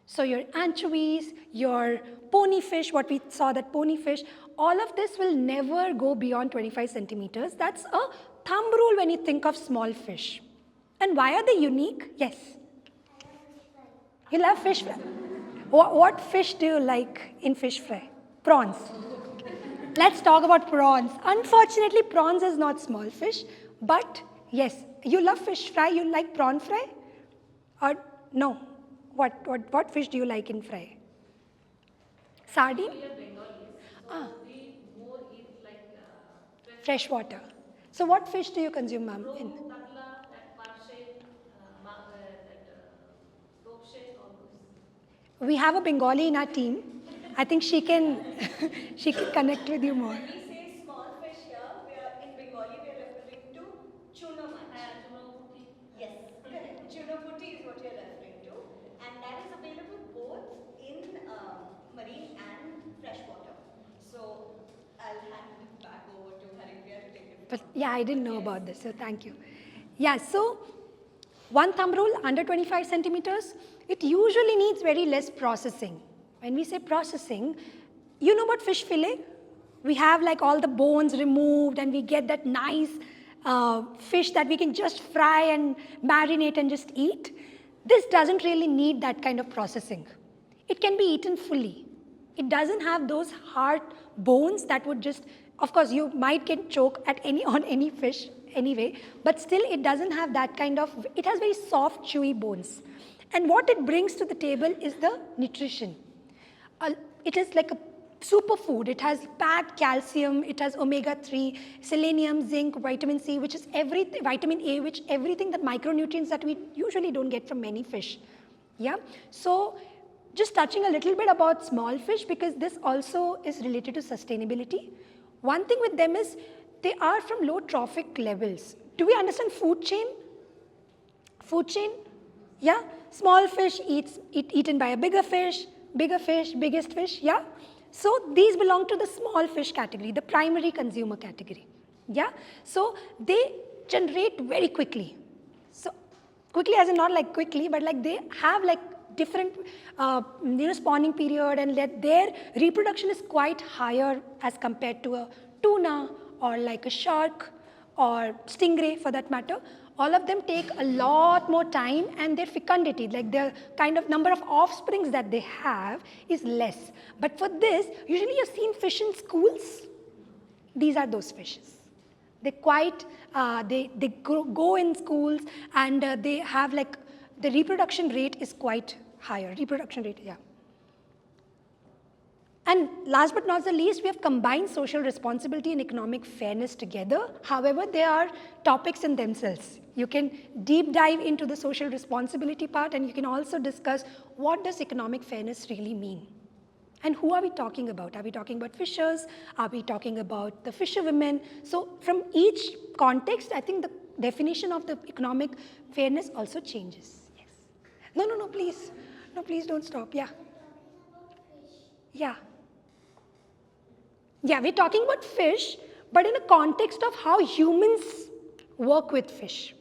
So your anchovies, your pony fish, what we saw that pony fish, all of this will never go beyond 25 centimeters. That's a thumb rule when you think of small fish. And why are they unique? Yes. You love fish fry. What fish do you like in fish fry? Prawns. Let's talk about prawns. Unfortunately, prawns is not small fish, but yes, you love fish fry, you like prawn fry? Or no? What fish do you like in fry? Sardine? We are Bengalis, so we more eat like Fresh water. So what fish do you consume, ma'am? rohu, katla, that parshe, topshe, all those. We have a Bengali in our team. I think she can she can connect with you more. When we say small fish here, we are in Bengali, we are referring to tuna mach. Yes, correct. Tuna putti is what you are referring to, and that is available both in marine and freshwater. So I'll hand it back over to Haripya to take it. But yeah, I didn't know about this, so thank you. Yeah, so one thumb rule, under 25 centimeters, it usually needs very less processing. When we say processing, you know about fish fillet? We have like all the bones removed and we get that nice fish that we can just fry and marinate and just eat. This doesn't really need that kind of processing. It can be eaten fully. It doesn't have those hard bones that would just, of course, you might get choke at on any fish anyway, but still it doesn't have that kind of, it has very soft, chewy bones. And what it brings to the table is the nutrition. It is like a superfood. It has packed calcium, it has omega-3, selenium, zinc, vitamin C, which is vitamin A, which everything that micronutrients that we usually don't get from many fish. Yeah. So just touching a little bit about small fish, because this also is related to sustainability. One thing with them is they are from low trophic levels. Do we understand food chain? Food chain? Yeah. Small fish eaten by a bigger fish, biggest fish, yeah? So these belong to the small fish category, the primary consumer category, yeah? So they generate very quickly. So quickly as in not like quickly, but like they have like different spawning period, and their reproduction is quite higher as compared to a tuna or like a shark or stingray for that matter. All of them take a lot more time, and their fecundity, like the kind of number of offsprings that they have, is less. But for this, usually you've seen fish in schools. These are those fishes. They quite, they go in schools, and they have like, the reproduction rate is quite higher. Reproduction rate, yeah. And last but not the least, we have combined social responsibility and economic fairness together. However, they are topics in themselves. You can deep dive into the social responsibility part, and you can also discuss what does economic fairness really mean. And who are we talking about? Are we talking about fishers? Are we talking about the fisherwomen? So from each context, I think the definition of the economic fairness also changes. Yes. No, please. No, please don't stop. Yeah. Yeah. Yeah, we're talking about fish, but in a context of how humans work with fish.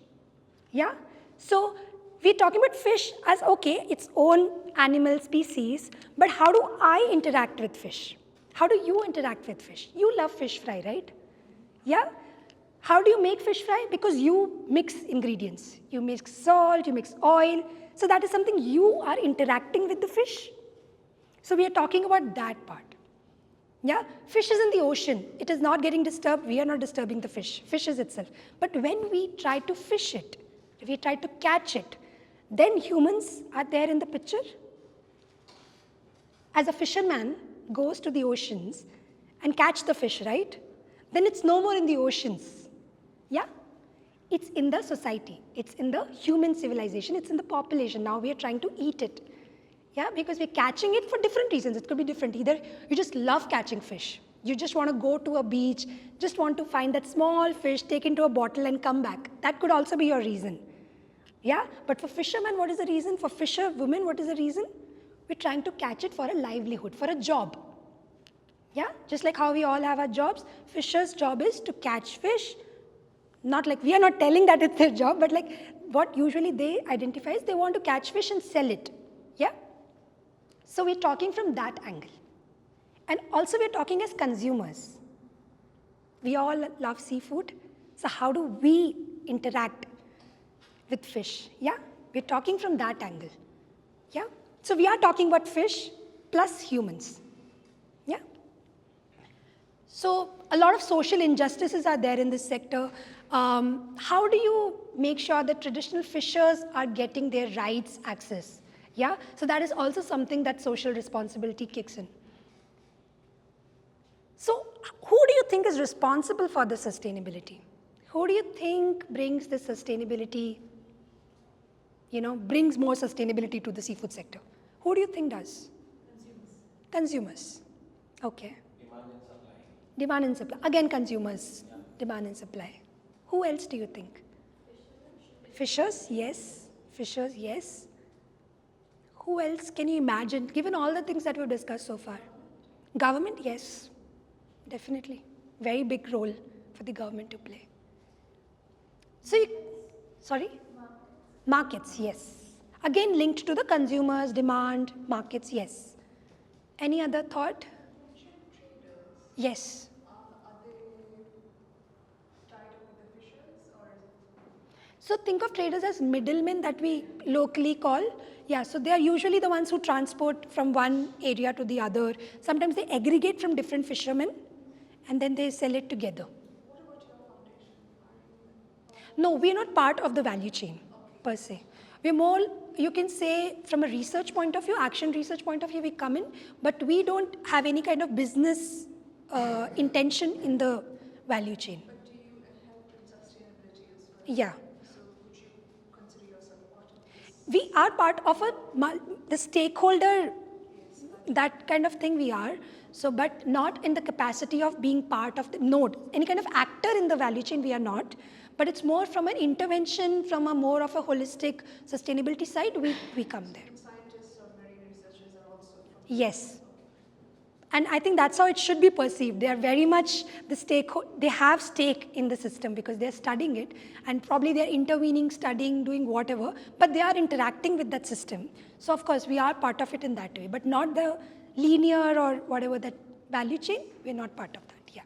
Yeah? So we're talking about fish as, okay, its own animal species, but how do I interact with fish? How do you interact with fish? You love fish fry, right? Yeah? How do you make fish fry? Because you mix ingredients. You mix salt, you mix oil. So that is something you are interacting with the fish. So we are talking about that part. Yeah, fish is in the ocean. It is not getting disturbed. We are not disturbing the fish. Fish is itself. But when we try to fish it, we try to catch it, then humans are there in the picture. As a fisherman goes to the oceans and catch the fish, right? then it's no more in the oceans. Yeah? It's in the society. It's in the human civilization. It's in the population. Now we are trying to eat it. Yeah, because we're catching it for different reasons. It could be different. Either you just love catching fish. You just want to go to a beach, just want to find that small fish, take into a bottle and come back. That could also be your reason. Yeah, but for fishermen, what is the reason? For fisher women, what is the reason? We're trying to catch it for a livelihood, for a job. Yeah, just like how we all have our jobs, fishers' job is to catch fish. Not like, we are not telling that it's their job, but like what usually they identify is they want to catch fish and sell it. Yeah? So we're talking from that angle. And also we're talking as consumers. We all love seafood. So how do we interact with fish? Yeah? We're talking from that angle. Yeah? So we are talking about fish plus humans. Yeah? So a lot of social injustices are there in this sector. How do you make sure that traditional fishers are getting their rights access? Yeah, so that is also something that social responsibility kicks in. So who do you think is responsible for the sustainability? Who do you think brings the sustainability, brings more sustainability to the seafood sector? Who do you think does? Consumers. Okay. Demand and supply. Demand and supply. Again, consumers. Yeah. Demand and supply. Who else do you think? Fishers, yes. Fishers, yes. Who else can you imagine, given all the things that we've discussed so far? Government, yes. Definitely. Very big role for the government to play. So, sorry? Markets, yes. Again, linked to the consumers, demand, markets, yes. Any other thought? Yes. So think of traders as middlemen that we locally call. Yeah, so they are usually the ones who transport from one area to the other. Sometimes they aggregate from different fishermen and then they sell it together. What about your foundation? No, we are not part of the value chain per se. We're more, you can say from a research point of view, action research point of view, we come in, but we don't have any kind of business intention in the value chain. But do you help in sustainability as well? Yeah. So would you consider yourself part of this? We are part of the stakeholder, that kind of thing we are. So, but not in the capacity of being part of the node. Any kind of actor in the value chain we are not. But it's more from an intervention, from a more of a holistic sustainability side, we come there. Scientists or marine researchers are also from. Yes. And I think that's how it should be perceived. They are very much they have stake in the system because they're studying it and probably they're intervening, studying, doing whatever, but they are interacting with that system. So of course we are part of it in that way, but not the linear or whatever that value chain, we're not part of that, yeah.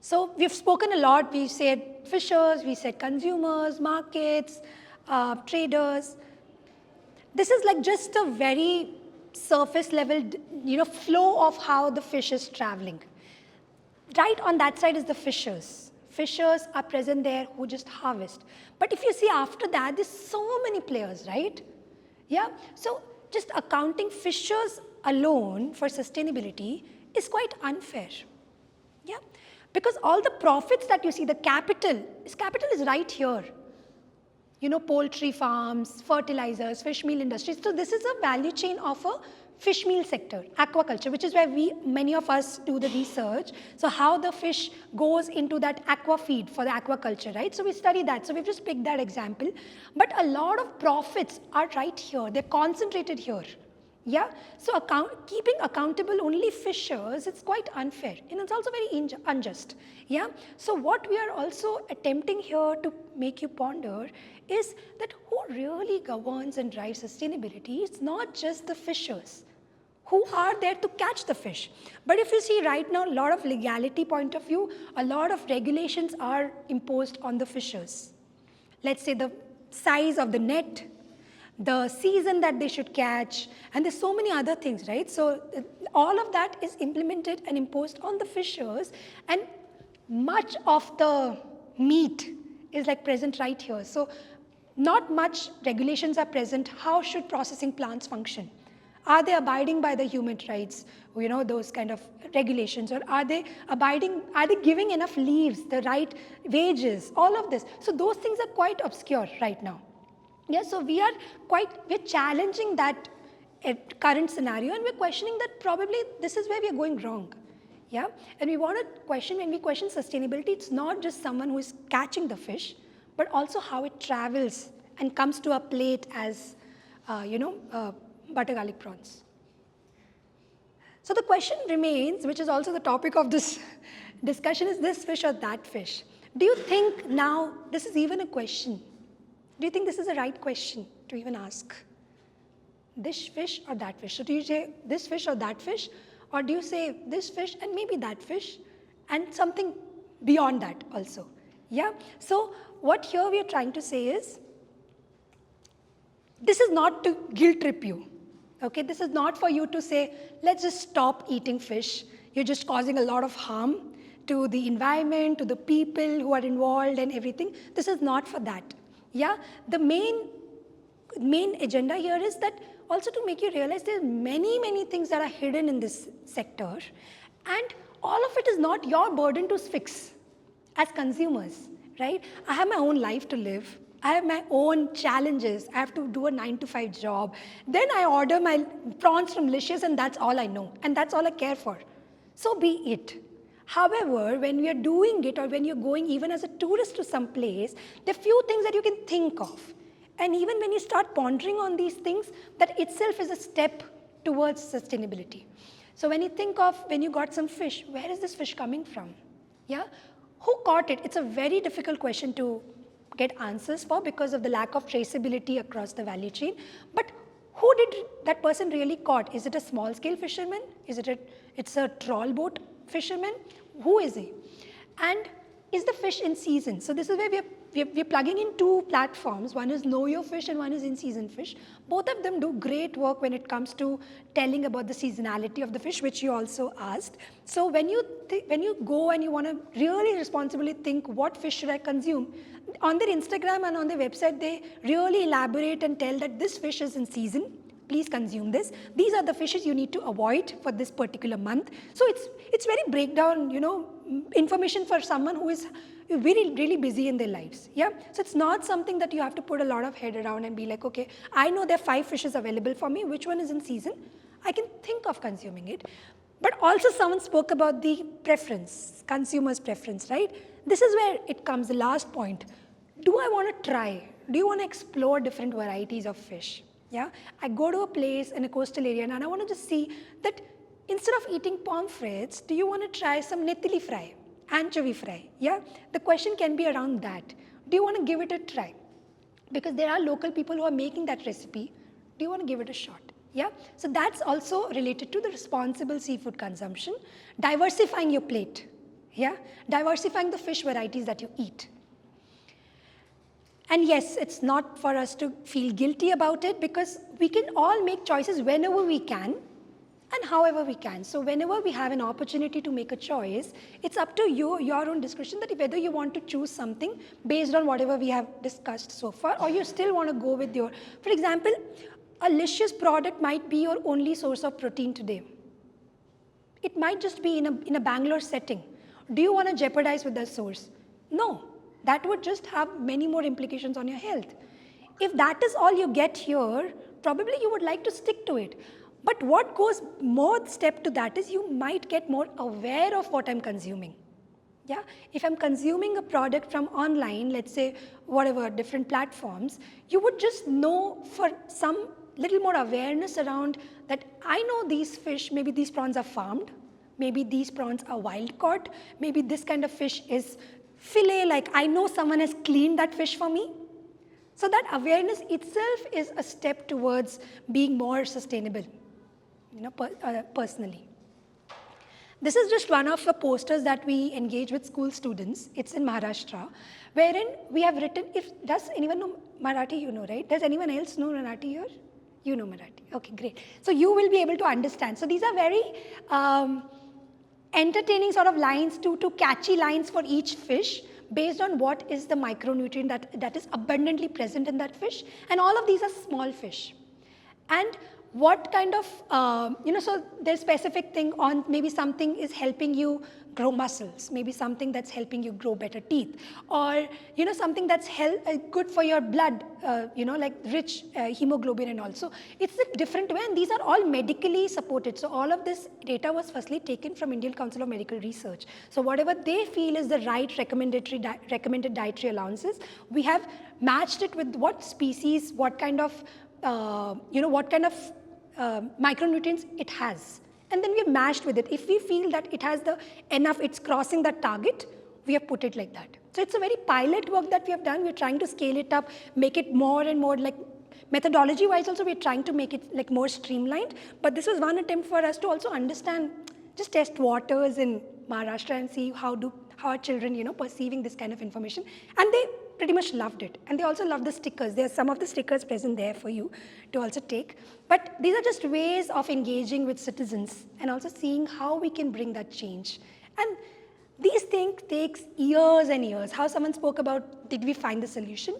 So we've spoken a lot, we said fishers, we said consumers, markets, traders. This is like just a very surface level, flow of how the fish is traveling. Right on that side is the fishers. Fishers are present there who just harvest. But if you see after that, there's so many players, right? Yeah, so just accounting fishers alone for sustainability is quite unfair. Yeah, because all the profits that you see, the capital is right here. Poultry farms, fertilizers, fish meal industries. So this is a value chain of a fish meal sector, aquaculture, which is where many of us do the research. So how the fish goes into that aqua feed for the aquaculture, right? So we study that. So we've just picked that example. But a lot of profits are right here. They're concentrated here. Yeah, so keeping accountable only fishers, it's quite unfair and it's also very unjust. Yeah, so what we are also attempting here to make you ponder is that who really governs and drives sustainability? It's not just the fishers who are there to catch the fish. But if you see right now, a lot of legality point of view, a lot of regulations are imposed on the fishers. Let's say the size of the net, the season that they should catch, and there's so many other things, right? So all of that is implemented and imposed on the fishers, and much of the meat is like present right here. So not much regulations are present. How should processing plants function? Are they abiding by the human rights, those kind of regulations, or are they giving enough leaves, the right wages, all of this? So those things are quite obscure right now. Yeah, so we're challenging that current scenario, and we're questioning that probably this is where we're going wrong. Yeah, and we want to question, when we question sustainability, it's not just someone who is catching the fish, but also how it travels and comes to a plate as, butter garlic prawns. So the question remains, which is also the topic of this discussion, is this fish or that fish? Do you think now this is even a question? Do you think this is the right question to even ask? This fish or that fish? So do you say this fish or that fish? Or do you say this fish and maybe that fish and something beyond that also? Yeah. So what here we are trying to say is, this is not to guilt trip you. Okay, this is not for you to say, let's just stop eating fish. You're just causing a lot of harm to the environment, to the people who are involved and everything. This is not for that. Yeah, the main agenda here is that also to make you realize there are many things that are hidden in this sector, and all of it is not your burden to fix as consumers, right? I have my own life to live. I have my own challenges. I have to do a 9-to-5 job. Then I order my prawns from Licious, and that's all I know, and that's all I care for. So be it. However, when we are doing it, or when you're going even as a tourist to some place, there are few things that you can think of. And even when you start pondering on these things, that itself is a step towards sustainability. So when you think of, when you got some fish, where is this fish coming from? Yeah? Who caught it? It's a very difficult question to get answers for because of the lack of traceability across the value chain. But who did that person really caught? Is it a small scale fisherman? It's a trawl boat fisherman? Who is he? And is the fish in season? So this is where we're plugging in two platforms. One is Know Your Fish and one is In Season Fish. Both of them do great work when it comes to telling about the seasonality of the fish, which you also asked. So when you go and you want to really responsibly think, what fish should I consume? On their Instagram and on their website, they really elaborate and tell that this fish is in season. Please consume this. These are the fishes you need to avoid for this particular month. So it's very breakdown, information for someone who is really busy in their lives. Yeah. So it's not something that you have to put a lot of head around and be like, okay, I know there are 5 fishes available for me. Which one is in season? I can think of consuming it. But also someone spoke about the preference, consumer's preference, right? This is where it comes, the last point. Do I want to try? Do you want to explore different varieties of fish? Yeah, I go to a place in a coastal area and I want to just see that instead of eating pomfrets, do you want to try some netili fry, anchovy fry? Yeah, the question can be around that. Do you want to give it a try? Because there are local people who are making that recipe. Do you want to give it a shot? Yeah, so that's also related to the responsible seafood consumption, diversifying your plate. Yeah, diversifying the fish varieties that you eat. And yes, it's not for us to feel guilty about it because we can all make choices whenever we can and however we can. So whenever we have an opportunity to make a choice, it's up to you, your own discretion, that whether you want to choose something based on whatever we have discussed so far, or you still want to go with your, for example, a Licious product might be your only source of protein today. It might just be in a Bangalore setting. Do you want to jeopardize with that source? No. That would just have many more implications on your health. If that is all you get here, probably you would like to stick to it. But what goes more step to that is you might get more aware of what I'm consuming. Yeah? If I'm consuming a product from online, let's say whatever, different platforms, you would just know for some little more awareness around that I know these fish, maybe these prawns are farmed, maybe these prawns are wild caught, maybe this kind of fish is fillet, like I know someone has cleaned that fish for me. So that awareness itself is a step towards being more sustainable, personally. This is just one of the posters that we engage with school students. It's in Maharashtra, wherein we have written, does anyone know Marathi? You know, right? Does anyone else know Marathi here? You know Marathi. Okay, great. So you will be able to understand. So these are very entertaining sort of lines, two catchy lines for each fish based on what is the micronutrient that is abundantly present in that fish. And all of these are small fish. And what kind of, so there's specific thing on maybe something is helping you grow muscles, maybe something that's helping you grow better teeth, or, something that's good for your blood, like rich hemoglobin and all. So it's a different way, and these are all medically supported. So all of this data was firstly taken from Indian Council of Medical Research. So whatever they feel is the right recommended dietary allowances, we have matched it with what species, what kind of micronutrients it has. And then we have matched with it. If we feel that it has it's crossing that target, we have put it like that. So it's a very pilot work that we have done. We're trying to scale it up, make it more and more like methodology wise also we're trying to make it like more streamlined. But this was one attempt for us to also understand, just test waters in Maharashtra and see how our children, perceiving this kind of information. And they pretty much loved it. And they also loved the stickers. There's some of the stickers present there for you to also take. But these are just ways of engaging with citizens and also seeing how we can bring that change. And these things takes years and years. How someone spoke about, did we find the solution?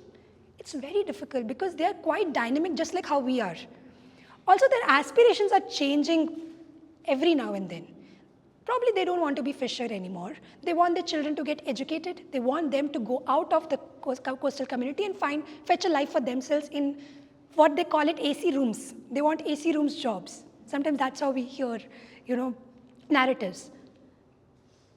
It's very difficult because they are quite dynamic, just like how we are. Also, their aspirations are changing every now and then. Probably they don't want to be fisher anymore. They want their children to get educated. They want them to go out of the coastal community and fetch a life for themselves in what they call it AC rooms. They want AC rooms jobs. Sometimes that's how we hear, narratives.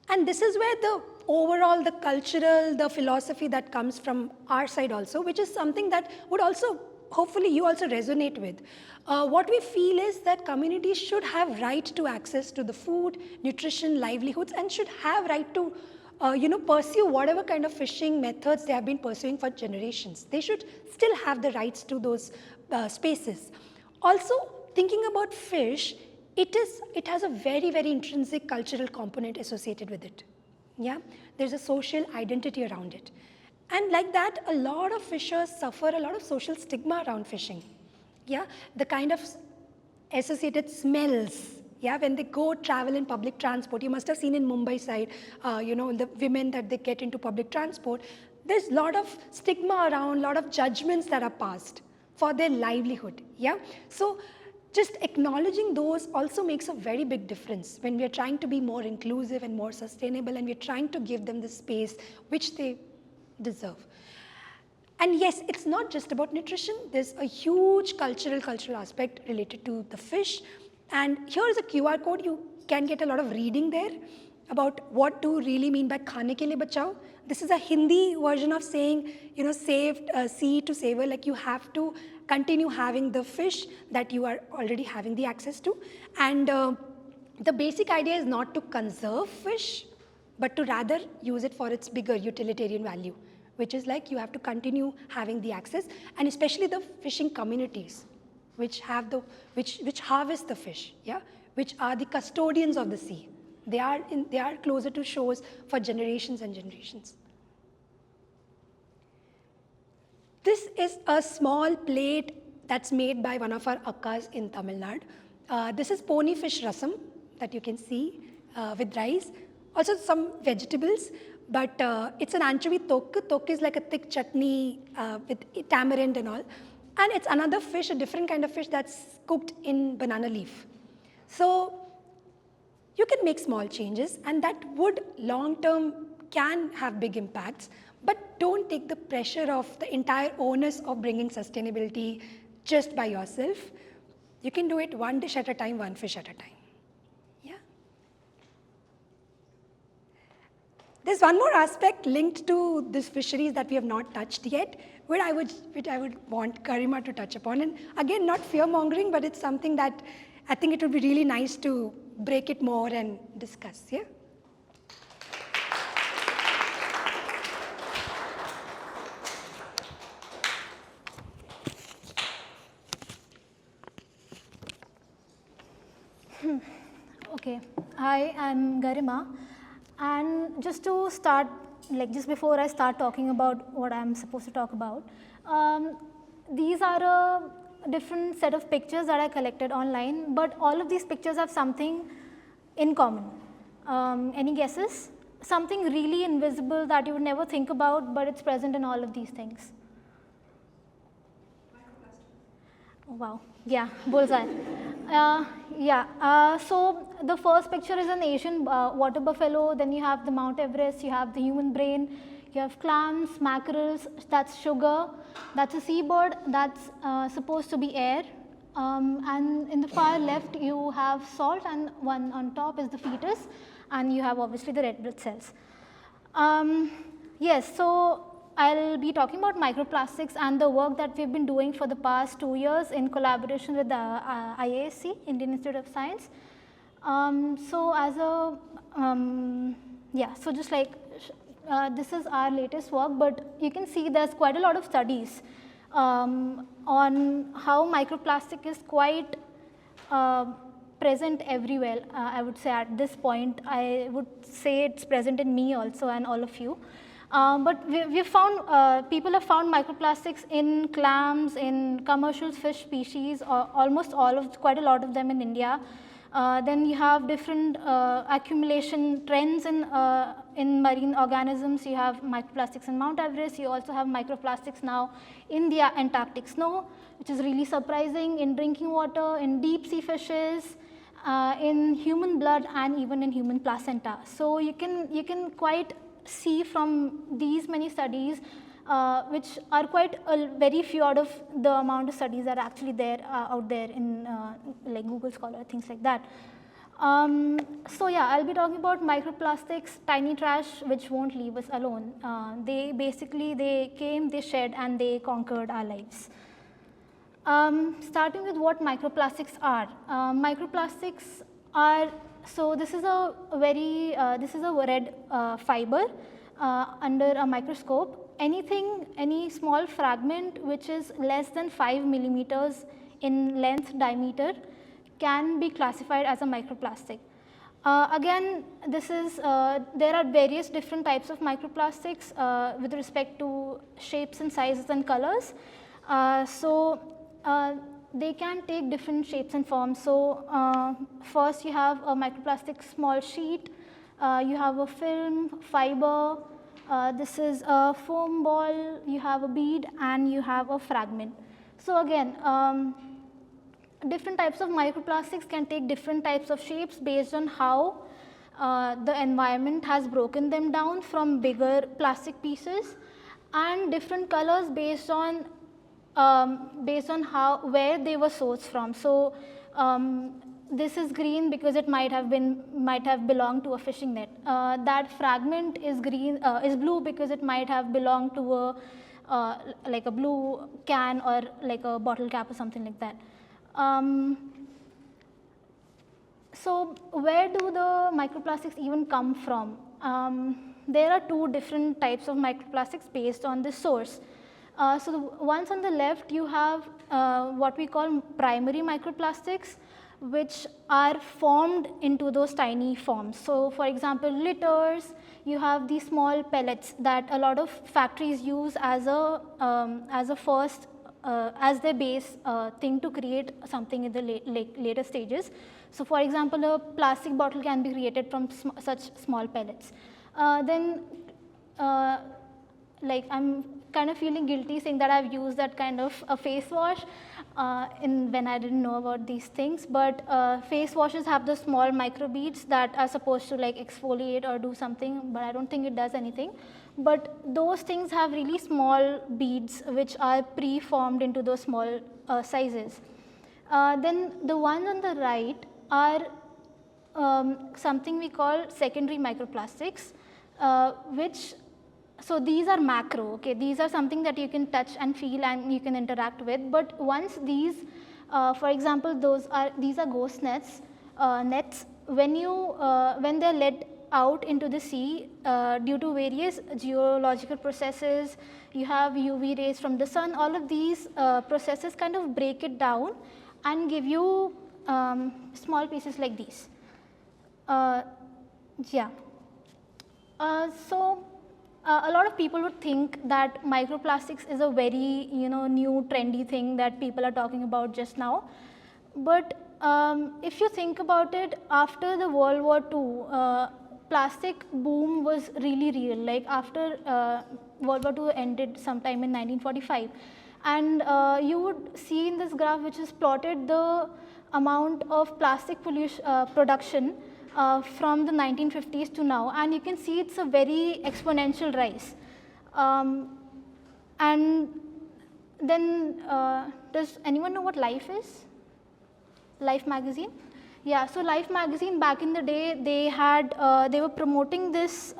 And this is where the cultural, the philosophy that comes from our side also, which is something that would also, hopefully you also resonate with. What we feel is that communities should have right to access to the food, nutrition, livelihoods, and should have right to, pursue whatever kind of fishing methods they have been pursuing for generations. They should still have the rights to those spaces. Also, thinking about fish, it has a very, very intrinsic cultural component associated with it. Yeah, there's a social identity around it. And like that, a lot of fishers suffer a lot of social stigma around fishing. Yeah, the kind of associated smells. Yeah, when they go travel in public transport, you must have seen in Mumbai side, the women that they get into public transport, there's a lot of stigma around, a lot of judgments that are passed for their livelihood. Yeah, so just acknowledging those also makes a very big difference when we are trying to be more inclusive and more sustainable, and we're trying to give them the space which they deserve. And yes, it's not just about nutrition. There's a huge cultural aspect related to the fish. And here is a QR code. You can get a lot of reading there about what to really mean by khane ke liye bachao. This is a Hindi version of saying, saved, see to savor, like you have to continue having the fish that you are already having the access to. And the basic idea is not to conserve fish, but to rather use it for its bigger utilitarian value, which is like you have to continue having the access, and especially the fishing communities, which harvest the fish, yeah, which are the custodians of the sea. They are closer to shores for generations and generations. This is a small plate that's made by one of our akkas in Tamil Nadu. This is pony fish rasam that you can see with rice. Also some vegetables, but it's an anchovy tokku. Tokku is like a thick chutney with tamarind and all. And it's another fish, a different kind of fish that's cooked in banana leaf. So you can make small changes, and that would long term can have big impacts, but don't take the pressure of the entire onus of bringing sustainability just by yourself. You can do it one dish at a time, one fish at a time. Yeah. There's one more aspect linked to this fisheries that we have not touched yet, which I would want Garima to touch upon. And again, not fear-mongering, but it's something that I think it would be really nice to break it more and discuss, yeah? Okay, hi, I'm Garima, and just to start, just before I start talking about what I'm supposed to talk about, these are a different set of pictures that I collected online, but all of these pictures have something in common. Any guesses? Something really invisible that you would never think about, but it's present in all of these things. Wow, yeah, bullseye. Yeah, so the first picture is an Asian water buffalo, then you have the Mount Everest, you have the human brain, you have clams, mackerels, that's sugar, that's a seabird, that's supposed to be air. And in the far left you have salt, and one on top is the fetus, and you have obviously the red blood cells. Yes, so I'll be talking about microplastics and the work that we've been doing for the past 2 years in collaboration with the IASC, Indian Institute of Science. So as a, yeah, so just like this is our latest work, but you can see there's quite a lot of studies on how microplastic is quite present everywhere. I would say at this point, I would say it's present in me also and all of you. But we've found, people have found microplastics in clams, in commercial fish species, almost all of, quite a lot of them in India. Then you have different accumulation trends in marine organisms. You have microplastics in Mount Everest. You also have microplastics now in the Antarctic snow, which is really surprising, in drinking water, in deep sea fishes, in human blood, and even in human placenta. So you can quite see from these many studies, which are quite very few out of the amount of studies that are actually there out there in like Google Scholar, things like that. So yeah, I'll be talking about microplastics, tiny trash, which won't leave us alone. They basically, they came, they shed, and they conquered our lives. Starting with what microplastics are. Microplastics are, so this is a very, this is a red fiber under a microscope. Anything, any small fragment which is less than 5 millimeters in length diameter can be classified as a microplastic. Again, this is, there are various different types of microplastics with respect to shapes and sizes and colors. They can take different shapes and forms. So first you have a microplastic small sheet, you have a film, fiber, this is a foam ball, you have a bead, and you have a fragment. So again, different types of microplastics can take different types of shapes based on how the environment has broken them down from bigger plastic pieces, and different colors based on how, where they were sourced from. So this is green because it might have belonged to a fishing net. That fragment is green, is blue because it might have belonged to a like a blue can or like a bottle cap or something like that. So where do the microplastics even come from? There are two different types of microplastics based on the source. So the ones on the left, you have what we call primary microplastics, which are formed into those tiny forms. So for example, litters, you have these small pellets that a lot of factories use as a first, as their base thing to create something in the later stages. So for example, a plastic bottle can be created from such small pellets. Like I'm kind of feeling guilty saying that I've used that kind of a face wash when I didn't know about these things, but face washes have the small microbeads that are supposed to like exfoliate or do something, but I don't think it does anything. But those things have really small beads which are pre-formed into those small sizes. Then the ones on the right are something we call secondary microplastics, so these are macro, okay, these are something that you can touch and feel and you can interact with, but once these, for example, these are ghost nets, when they're let out into the sea due to various geological processes, you have UV rays from the sun, all of these processes kind of break it down and give you small pieces like these. Yeah. A lot of people would think that microplastics is a very new trendy thing that people are talking about just now. But if you think about it, after the World War II, plastic boom was really real. Like after World War II ended sometime in 1945. And you would see in this graph, which is plotted, the amount of plastic pollution production from the 1950s to now, and you can see it's a very exponential rise. And then, does anyone know what Life is? Life magazine? Yeah, so Life magazine back in the day, they were promoting this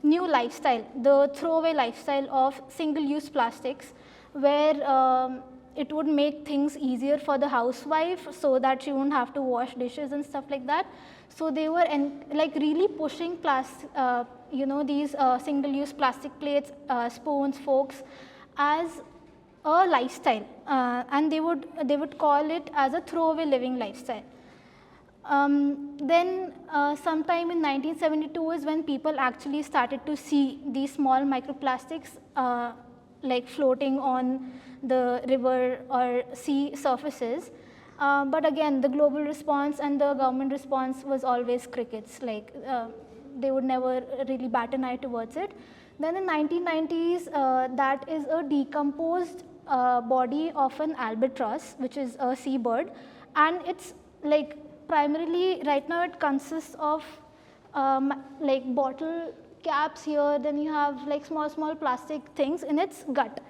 new lifestyle, the throwaway lifestyle of single-use plastics, where it would make things easier for the housewife so that she wouldn't have to wash dishes and stuff like that. So they were like really pushing these single-use plastic plates, spoons, forks as a lifestyle, and they would call it as a throwaway living lifestyle. Then sometime in 1972 is when people actually started to see these small microplastics like floating on the river or sea surfaces. But again, the global response and the government response was always crickets, like they would never really bat an eye towards it. Then in 1990s, that is a decomposed body of an albatross, which is a seabird, and it's like primarily right now it consists of like bottle caps here, then you have like small plastic things in its gut.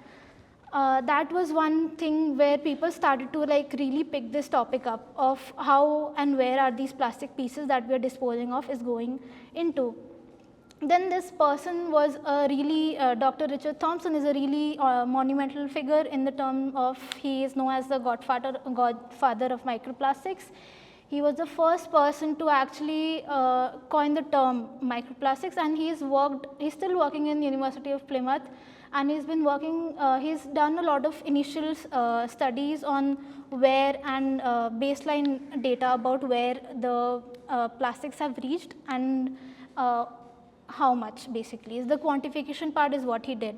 That was one thing where people started to like really pick this topic up of how and where are these plastic pieces that we are disposing of is going into. Then this person was a really, Dr. Richard Thompson is a really monumental figure in the term of, he is known as the godfather of microplastics. He was the first person to actually coin the term microplastics, and he's still working in University of Plymouth, and he's been working, he's done a lot of initial studies on where and baseline data about where the plastics have reached and how much basically. The quantification part is what he did.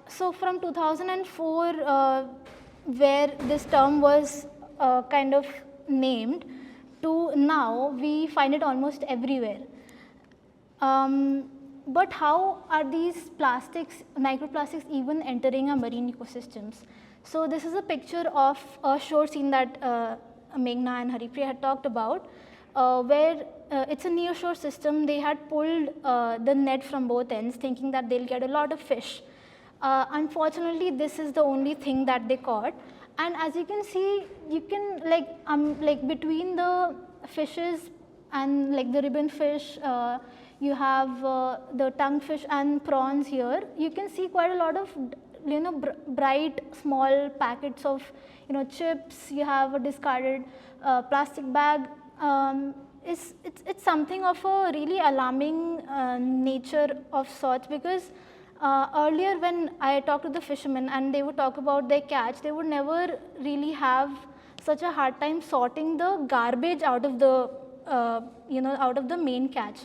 So from 2004, where this term was kind of named, to now we find it almost everywhere. But how are these microplastics even entering our marine ecosystems? So this is a picture of a shore scene that Meghna and Haripriya had talked about, where it's a nearshore system. They had pulled the net from both ends thinking that they'll get a lot of fish. Unfortunately, this is the only thing that they caught. And as you can see, you can like between the fishes and like the ribbon fish, you have the tonguefish and prawns here. You can see quite a lot of bright small packets of chips. You have a discarded plastic bag. It's something of a really alarming nature of sorts, because earlier when I talked to the fishermen and they would talk about their catch, they would never really have such a hard time sorting the garbage out of the out of the main catch.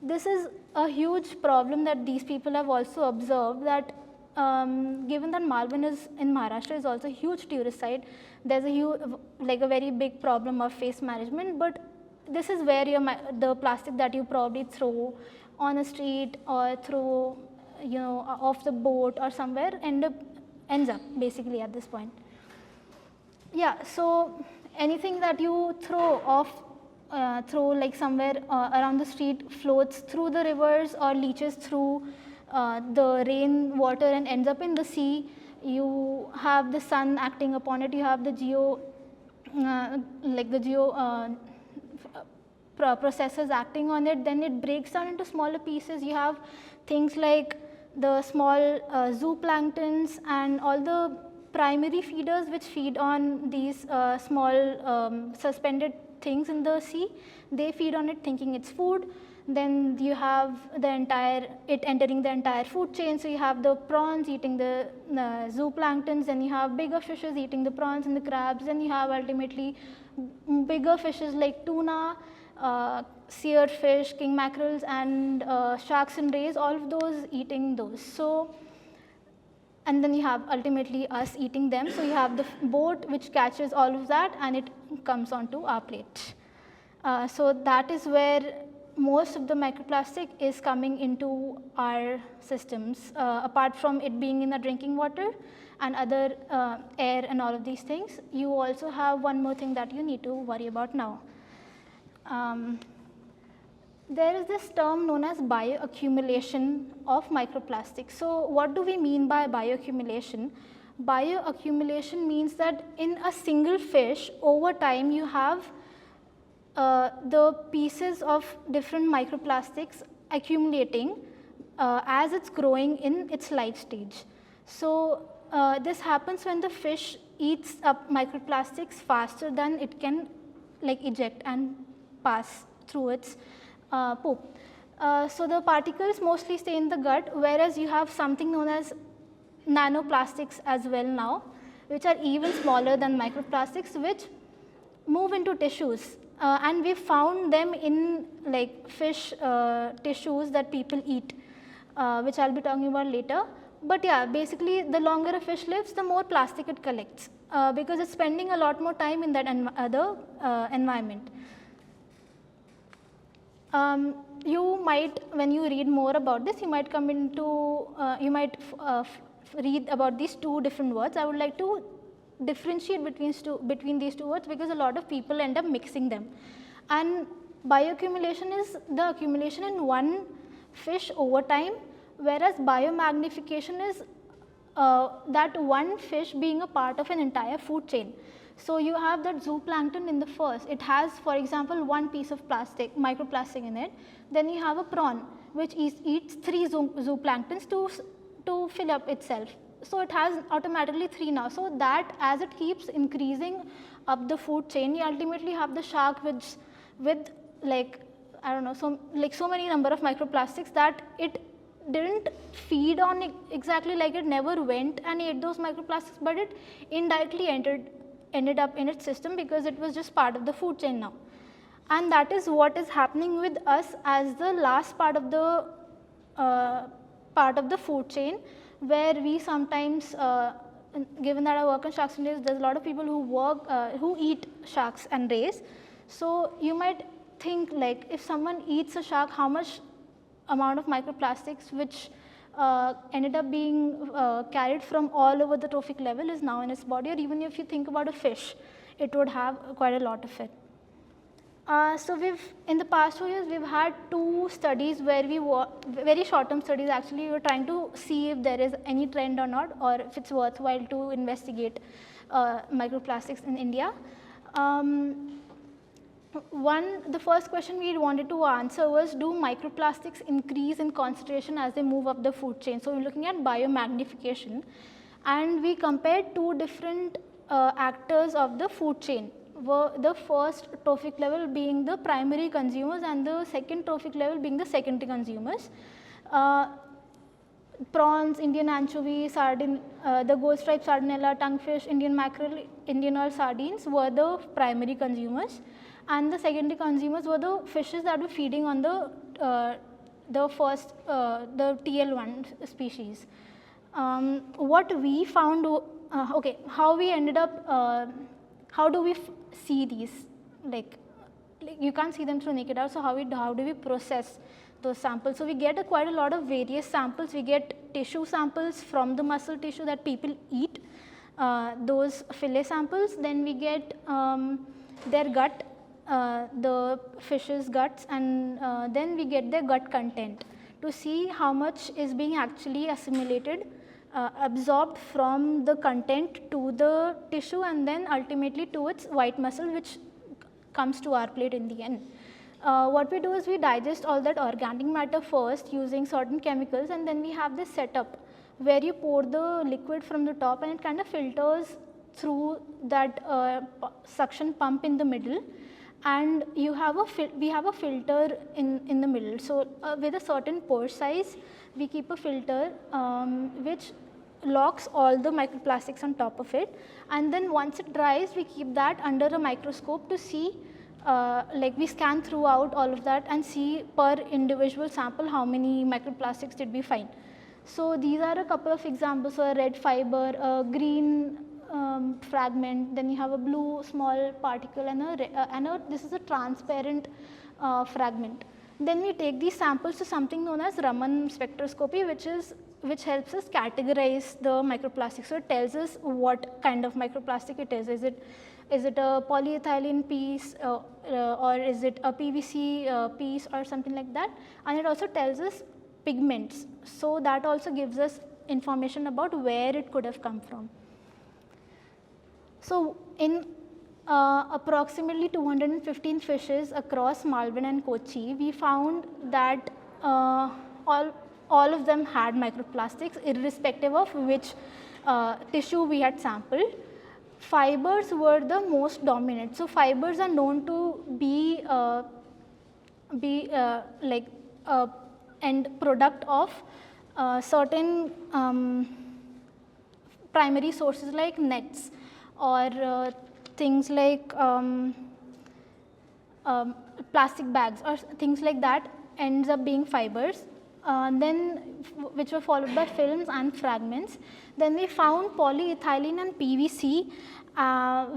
This is a huge problem that these people have also observed, that given that Malvan is in Maharashtra is also a huge tourist site, there's a very big problem of waste management. But this is where the plastic that you probably throw on a street or throw off the boat or somewhere ends up basically at this point. Yeah, so anything that you throw off, like somewhere around the street, floats through the rivers or leaches through the rain water and ends up in the sea. You have the sun acting upon it, you have the processors acting on it, then it breaks down into smaller pieces. You have things like the small zooplanktons and all the primary feeders which feed on these small suspended things in the sea. They feed on it thinking it's food. Then you have it entering the entire food chain. So you have the prawns eating the zooplanktons, then you have bigger fishes eating the prawns and the crabs, then you have ultimately bigger fishes like tuna, seared fish, king mackerels, and sharks and rays, all of those eating those. So, and then you have ultimately us eating them. So you have the boat which catches all of that and it comes onto our plate. So that is where most of the microplastic is coming into our systems, apart from it being in the drinking water and other air and all of these things. You also have one more thing that you need to worry about now. There is this term known as bioaccumulation of microplastics. So what do we mean by bioaccumulation? Bioaccumulation means that in a single fish, over time you have the pieces of different microplastics accumulating as it's growing in its life stage. So this happens when the fish eats up microplastics faster than it can eject and pass through its poop. So the particles mostly stay in the gut, whereas you have something known as nanoplastics as well now, which are even smaller than microplastics, which move into tissues. And we found them in fish tissues that people eat, which I'll be talking about later. But yeah, basically the longer a fish lives, the more plastic it collects, because it's spending a lot more time in that other environment. You might, when you read more about this, you might come into, read about these two different words. I would like to differentiate between these two words, because a lot of people end up mixing them. And bioaccumulation is the accumulation in one fish over time, whereas biomagnification is that one fish being a part of an entire food chain. So you have that zooplankton in the first. It has, for example, one piece of plastic, microplastic in it. Then you have a prawn, which eats 3 zooplanktons to fill up itself. So it has automatically 3 now. So that as it keeps increasing up the food chain, you ultimately have the shark with I don't know, so many number of microplastics that it didn't feed on exactly, it never went and ate those microplastics, but it indirectly ended up in its system because it was just part of the food chain now. And that is what is happening with us as the last part of the food chain, where we sometimes, given that I work on sharks and rays, there's a lot of people who eat sharks and rays. So you might think, if someone eats a shark, how much amount of microplastics which ended up being carried from all over the trophic level is now in its body, or even if you think about a fish, it would have quite a lot of it. So in the past 2 years, we've had 2 studies where very short-term studies actually, we were trying to see if there is any trend or not, or if it's worthwhile to investigate microplastics in India. The first question we wanted to answer was, do microplastics increase in concentration as they move up the food chain? So we're looking at biomagnification, and we compared 2 different actors of the food chain. The first trophic level being the primary consumers, and the second trophic level being the secondary consumers. Prawns, Indian anchovy, sardine, the gold striped sardinella, tonguefish, Indian mackerel, Indian oil sardines were the primary consumers, and the secondary consumers were the fishes that were feeding on the TL1 species. What we found, how we ended up, how do we see these? You can't see them through naked eye, so how do we process those samples? So we get quite a lot of various samples. We get tissue samples from the muscle tissue that people eat, those fillet samples. Then we get their gut, the fish's guts, and then we get their gut content to see how much is being actually assimilated, absorbed from the content to the tissue, and then ultimately to its white muscle, which comes to our plate in the end. What we do is we digest all that organic matter first using certain chemicals, and then we have this setup where you pour the liquid from the top and it kind of filters through that suction pump in the middle, and we have a filter in the middle. So with a certain pore size, we keep a filter which locks all the microplastics on top of it, and then once it dries, we keep that under a microscope to see, we scan throughout all of that and see per individual sample how many microplastics did we find. So these are a couple of examples: a red fiber, a green fragment, then you have a blue small particle, and this is a transparent fragment. Then we take these samples to something known as Raman spectroscopy, which helps us categorize the microplastics. So it tells us what kind of microplastic it is. Is it a polyethylene piece or is it a PVC piece or something like that? And it also tells us pigments. So that also gives us information about where it could have come from. So in approximately 215 fishes across Malvan and Kochi, we found that all of them had microplastics irrespective of which tissue we had sampled. Fibers were the most dominant. So fibers are known to be like end product of certain primary sources like nets or things like plastic bags or things like that ends up being fibers. Then which were followed by films and fragments. Then we found polyethylene and PVC,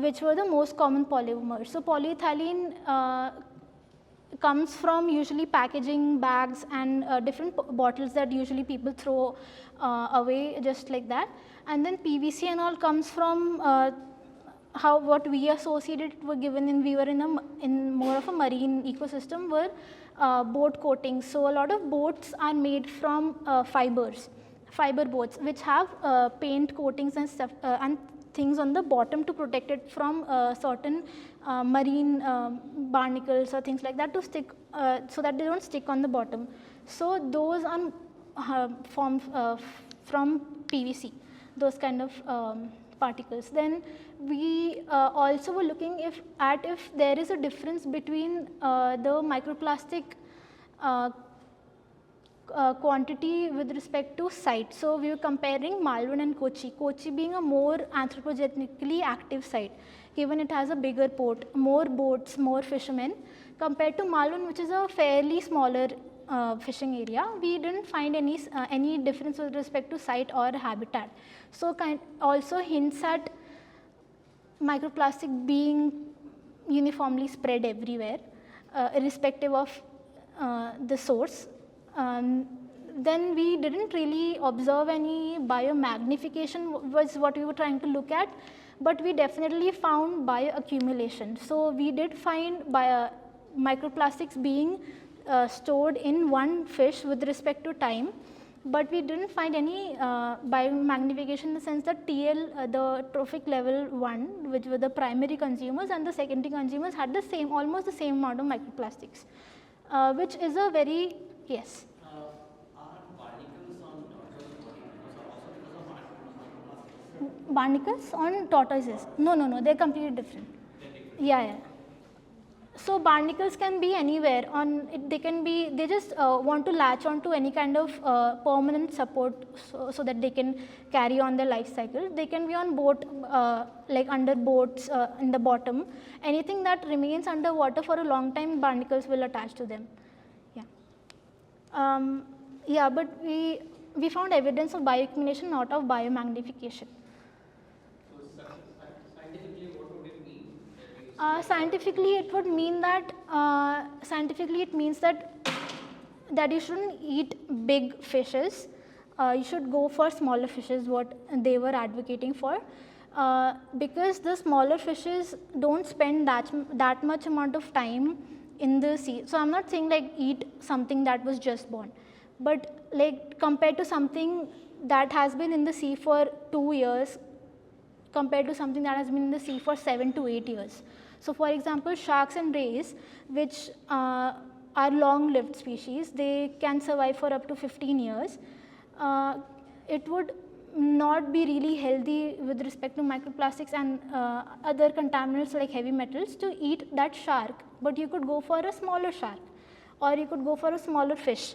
which were the most common polymers. So polyethylene comes from usually packaging bags and different bottles that usually people throw away just like that. And then PVC and all comes from what we associated were given in, we were in more of a marine ecosystem were boat coatings. So a lot of boats are made from fiber boats, which have paint coatings and stuff and things on the bottom to protect it from certain marine barnacles or things like that to stick, so that they don't stick on the bottom. So those are formed from PVC, those kind of particles. Then we also were looking if there is a difference between the microplastic quantity with respect to site. So we were comparing Malvan and Kochi. Kochi being a more anthropogenically active site, given it has a bigger port, more boats, more fishermen, compared to Malvan, which is a fairly smaller fishing area. We didn't find any difference with respect to site or habitat. So also hints at microplastic being uniformly spread everywhere, irrespective of the source. Then we didn't really observe any biomagnification was what we were trying to look at, but we definitely found bioaccumulation. So we did find microplastics being stored in one fish with respect to time, but we didn't find any biomagnification in the sense that TL, the trophic level 1, which were the primary consumers, and the secondary consumers had the same, almost the same amount of microplastics, which is a very, yes. Are barnacles on tortoise body also because of microplastics? Barnacles on tortoises? No, they're completely different. Yeah. So barnacles can be anywhere. They can be. They just want to latch onto any kind of permanent support, so that they can carry on their life cycle. They can be on boat, like under boats in the bottom. Anything that remains underwater for a long time, barnacles will attach to them. Yeah. But we found evidence of bioaccumulation, not of biomagnification. Scientifically, what would it mean? Scientifically, it would mean that it means that you shouldn't eat big fishes. You should go for smaller fishes, what they were advocating for, because the smaller fishes don't spend that much amount of time in the sea. So I'm not saying like eat something that was just born, but like compared to something that has been in the sea for 2 years, compared to something that has been in the sea for 7 to 8 years. So for example, sharks and rays, which are long-lived species, they can survive for up to 15 years. It would not be really healthy with respect to microplastics and other contaminants like heavy metals to eat that shark, but you could go for a smaller shark, or you could go for a smaller fish,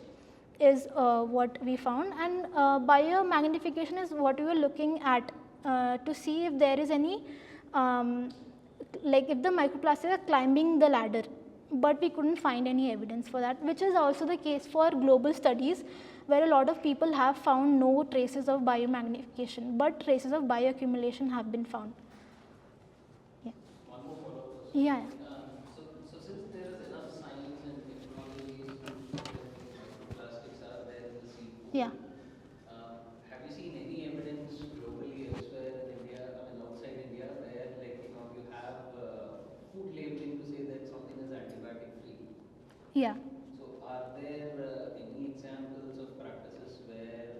is what we found. And biomagnification is what we were looking at to see if there is any, like if the microplastics are climbing the ladder, but we couldn't find any evidence for that, which is also the case for global studies, where a lot of people have found no traces of biomagnification, but traces of bioaccumulation have been found. Yeah. One more follow-up. Yeah. So since there is enough science and technologies to Yeah. Have you seen any evidence globally elsewhere in India, I mean outside India, where like you have food labeling to say that something is antibiotic free? Yeah. So are there any examples of practices where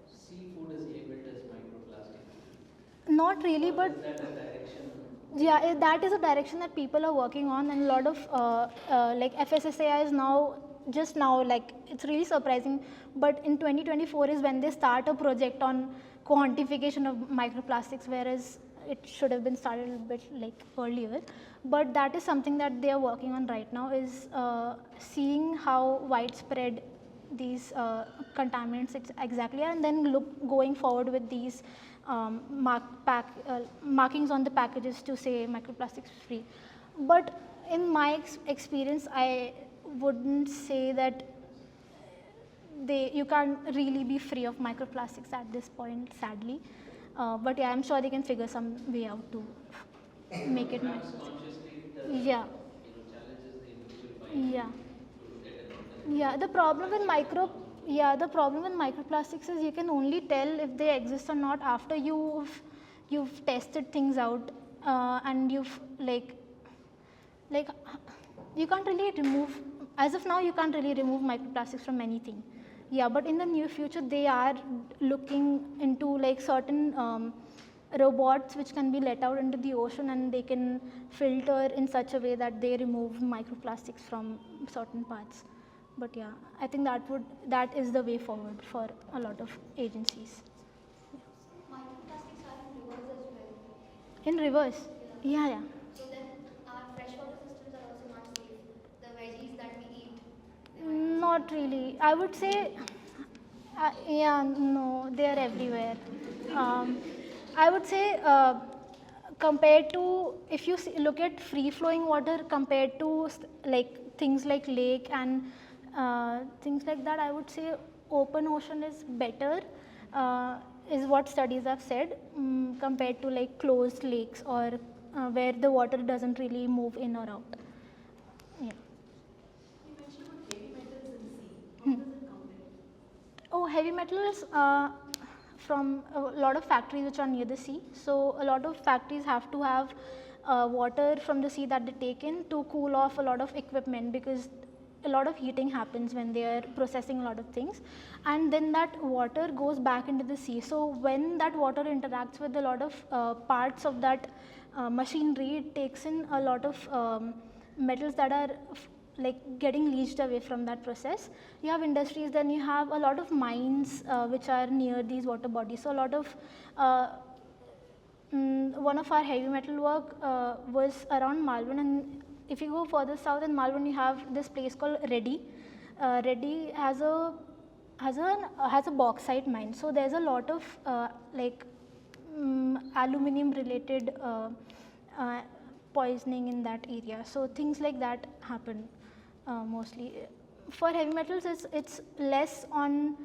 seafood is labeled as microplastic free? Not really, Or but is that a direction? yeah, that is a direction that people are working on, and a lot of like FSSAI is now, just now, like it's really surprising, but in 2024 is when they start a project on quantification of microplastics, whereas it should have been started a bit like earlier. But that is something that they are working on right now, is seeing how widespread these contaminants exactly are, and then going forward with these markings on the packages to say microplastics free. But in my experience, I wouldn't say that you can't really be free of microplastics at this point, sadly. But yeah, I'm sure they can figure some way out to make it Perhaps microplastic. consciously Yeah. challenges the individual mind Yeah. to look at an Yeah, alternative. the problem with microplastics is you can only tell if they exist or not after you've tested things out, and you've like you can't really remove, as of now you can't really remove microplastics from anything. Yeah, but in the near future they are looking into like certain robots which can be let out into the ocean, and they can filter in such a way that they remove microplastics from certain parts. But yeah, I think that is the way forward for a lot of agencies. Microplastics are in rivers as well. In rivers? Yeah. So then our freshwater systems are also not safe. The veggies that we eat. Not really. I would say, yeah, no, they are everywhere. I would say, compared to, if you look at free flowing water compared to like things like lake and things like that, I would say open ocean is better, is what studies have said, compared to like closed lakes or where the water doesn't really move in or out. Yeah. You mentioned about heavy metals in the sea. How does it count in? Oh, heavy metals from a lot of factories which are near the sea. So a lot of factories have to have water from the sea that they take in to cool off a lot of equipment, because a lot of heating happens when they are processing a lot of things, and then that water goes back into the sea. So when that water interacts with a lot of parts of that machinery, it takes in a lot of metals that are like getting leached away from that process. You have industries, then you have a lot of mines which are near these water bodies. So a lot of one of our heavy metal work was around Malvan, and if you go further south in Malvan, you have this place called Reddy. Reddy has a bauxite mine. So there's a lot of aluminum related poisoning in that area. So things like that happen mostly. For heavy metals, it's less on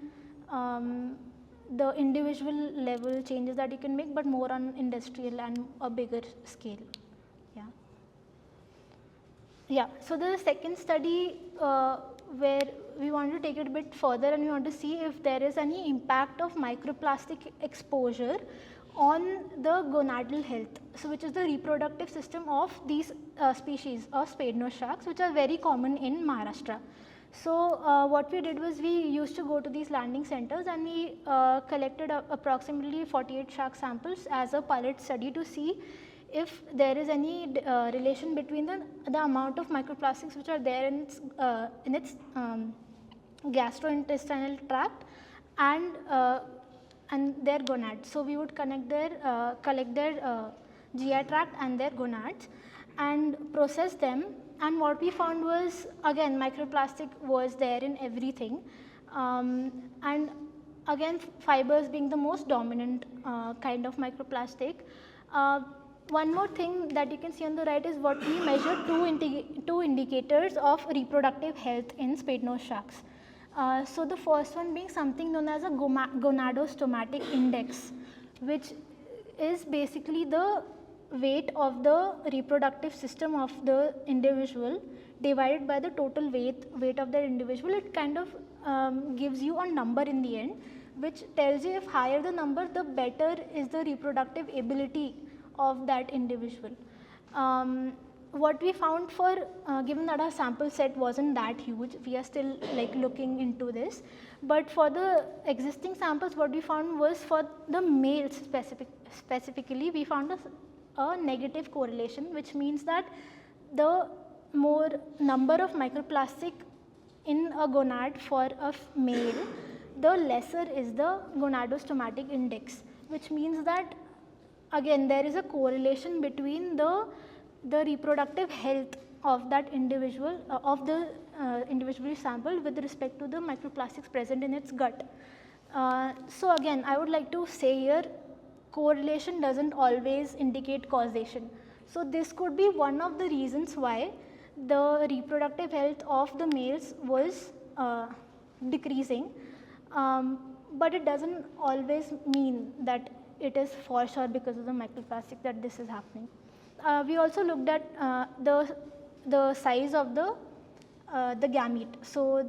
the individual level changes that you can make, but more on industrial and a bigger scale. Yeah. Yeah. So the second study where we want to take it a bit further, and we want to see if there is any impact of microplastic exposure on the gonadal health, so which is the reproductive system of these species of spade-nosed sharks, which are very common in Maharashtra. So what we did was we used to go to these landing centers, and we collected approximately 48 shark samples as a pilot study to see if there is any relation between the amount of microplastics which are there in its gastrointestinal tract and their gonads. So we would collect their GI tract and their gonads and process them. And what we found was, again, microplastic was there in everything, and again, fibers being the most dominant kind of microplastic. One more thing that you can see on the right is what we measured, two indicators of reproductive health in spade-nosed sharks. So the first one being something known as a gonadostomatic index, which is basically the weight of the reproductive system of the individual divided by the total weight of the individual. It kind of gives you a number in the end, which tells you if higher the number, the better is the reproductive ability of that individual. What we found for, given that our sample set wasn't that huge, we are still like looking into this, but for the existing samples, what we found was for the males specifically, we found a negative correlation, which means that the more number of microplastic in a gonad for a male, the lesser is the gonadostomatic index, which means that again there is a correlation between the reproductive health of that individual, of the individually sampled with respect to the microplastics present in its gut. So again, I would like to say here, correlation doesn't always indicate causation. So this could be one of the reasons why the reproductive health of the males was decreasing, but it doesn't always mean that it is for sure because of the microplastic that this is happening. We also looked at the size of the gamete. So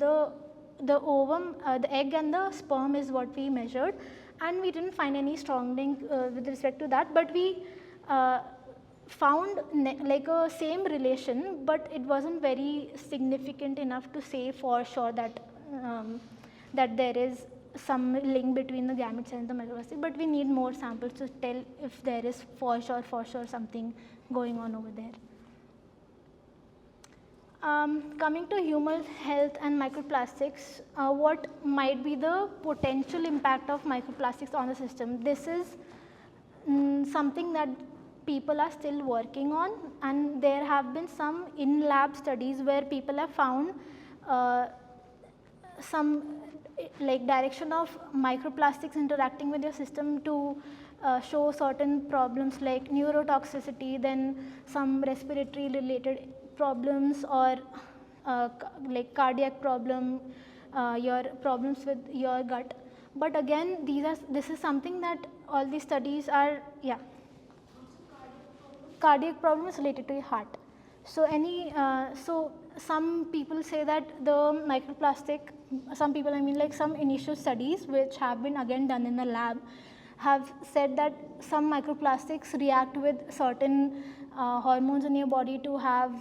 the ovum, the egg and the sperm is what we measured, and we didn't find any strong link with respect to that, but we found like a same relation, but it wasn't very significant enough to say for sure that that there is some link between the gametes and the microplastic, but we need more samples to tell if there is for sure something going on over there. Coming to human health and microplastics, what might be the potential impact of microplastics on the system? This is something that people are still working on, and there have been some in-lab studies where people have found some like direction of microplastics interacting with your system to show certain problems like neurotoxicity, then some respiratory related problems, or like cardiac problem, your problems with your gut. But again, this is something that all these studies are, yeah. Cardiac problems related to your heart. So so some people say that the microplastic, some people I mean like some initial studies which have been again done in the lab have said that some microplastics react with certain hormones in your body to have,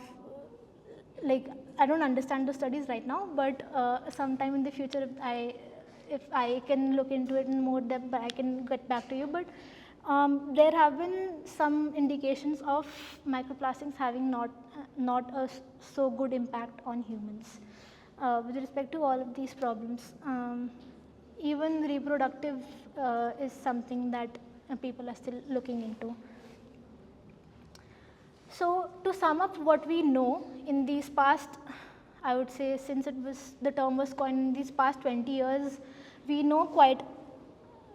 like, I don't understand the studies right now, but sometime in the future if I can look into it in more depth, I can get back to you. But there have been some indications of microplastics having not a so good impact on humans with respect to all of these problems. Even reproductive is something that people are still looking into. So to sum up what we know in these past, I would say since the term was coined in these past 20 years, we know quite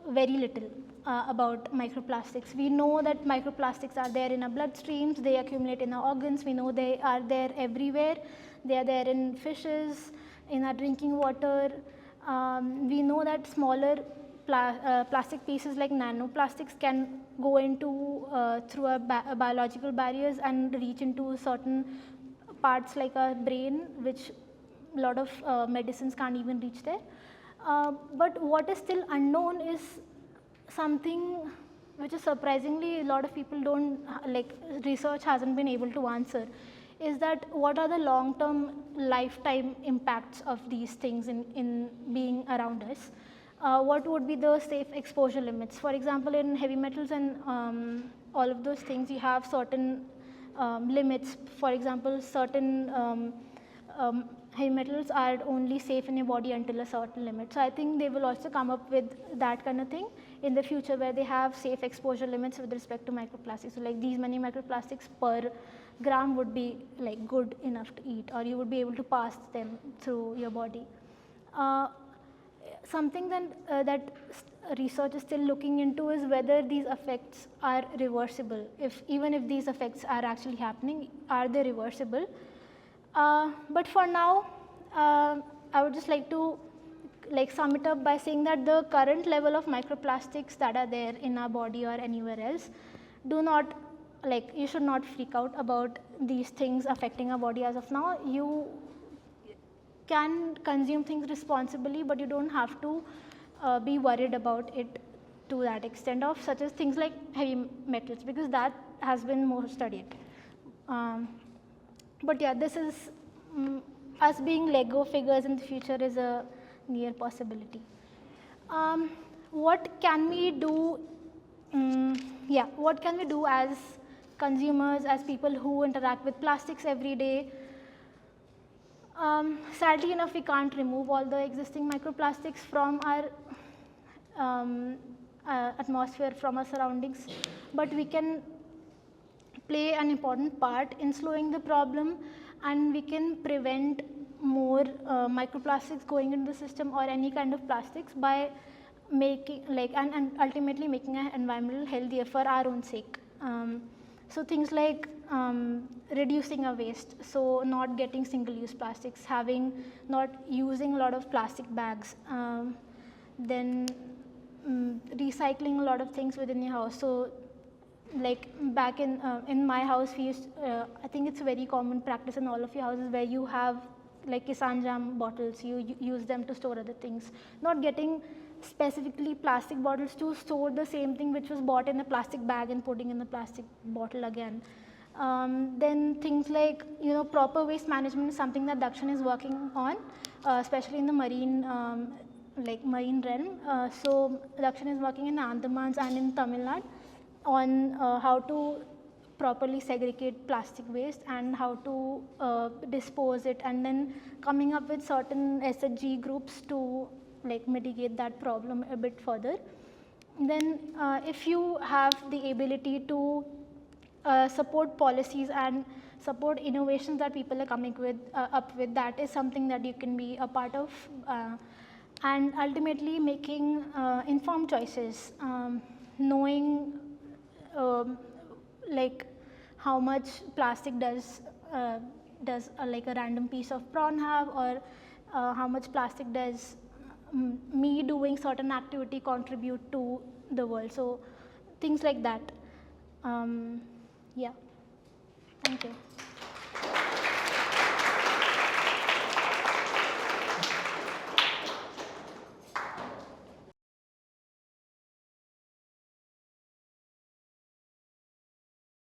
very little about microplastics. We know that microplastics are there in our bloodstreams, they accumulate in our organs, we know they are there everywhere, they are there in fishes, in our drinking water. We know that smaller plastic pieces like nanoplastics can go into through our biological barriers and reach into certain parts like our brain, which a lot of medicines can't even reach there. But what is still unknown is something which is surprisingly a lot of people don't, like, research hasn't been able to answer, is that what are the long-term lifetime impacts of these things in being around us? What would be the safe exposure limits? For example, in heavy metals and all of those things, you have certain limits. For example, certain heavy metals are only safe in your body until a certain limit. So I think they will also come up with that kind of thing in the future, where they have safe exposure limits with respect to microplastics. So like these many microplastics per gram would be like good enough to eat, or you would be able to pass them through your body. Something that research is still looking into is whether these effects are reversible. Even if these effects are actually happening, are they reversible? But for now, I would just like to sum it up by saying that the current level of microplastics that are there in our body or anywhere else, you should not freak out about these things affecting our body as of now. You can consume things responsibly, but you don't have to be worried about it to that extent of such as things like heavy metals, because that has been more studied. But yeah, this is us being Lego figures in the future is a near possibility. What can we do? Yeah, what can we do as consumers, as people who interact with plastics every day? Sadly enough, we can't remove all the existing microplastics from our atmosphere, from our surroundings, but we can play an important part in slowing the problem, and we can prevent more microplastics going into the system or any kind of plastics by making and ultimately making an environmental healthier for our own sake. So things like reducing our waste, so not getting single-use plastics, not using a lot of plastic bags, then recycling a lot of things within your house. So like back in my house, we used I think it's a very common practice in all of your houses where you have like Kisan Jam bottles, you use them to store other things, not getting specifically plastic bottles to store the same thing which was bought in a plastic bag and putting in the plastic bottle again. Then things like, proper waste management is something that Dakshin is working on, especially in the marine marine realm. So Dakshin is working in Andamans and in Tamil Nadu on how to properly segregate plastic waste and how to dispose it, and then coming up with certain SHG groups to mitigate that problem a bit further. Then if you have the ability to support policies and support innovations that people are coming up with, that is something that you can be a part of, and ultimately making informed choices, knowing how much plastic does like a random piece of prawn have, or how much plastic does me doing certain activity contribute to the world. So things like that. Yeah, thank you.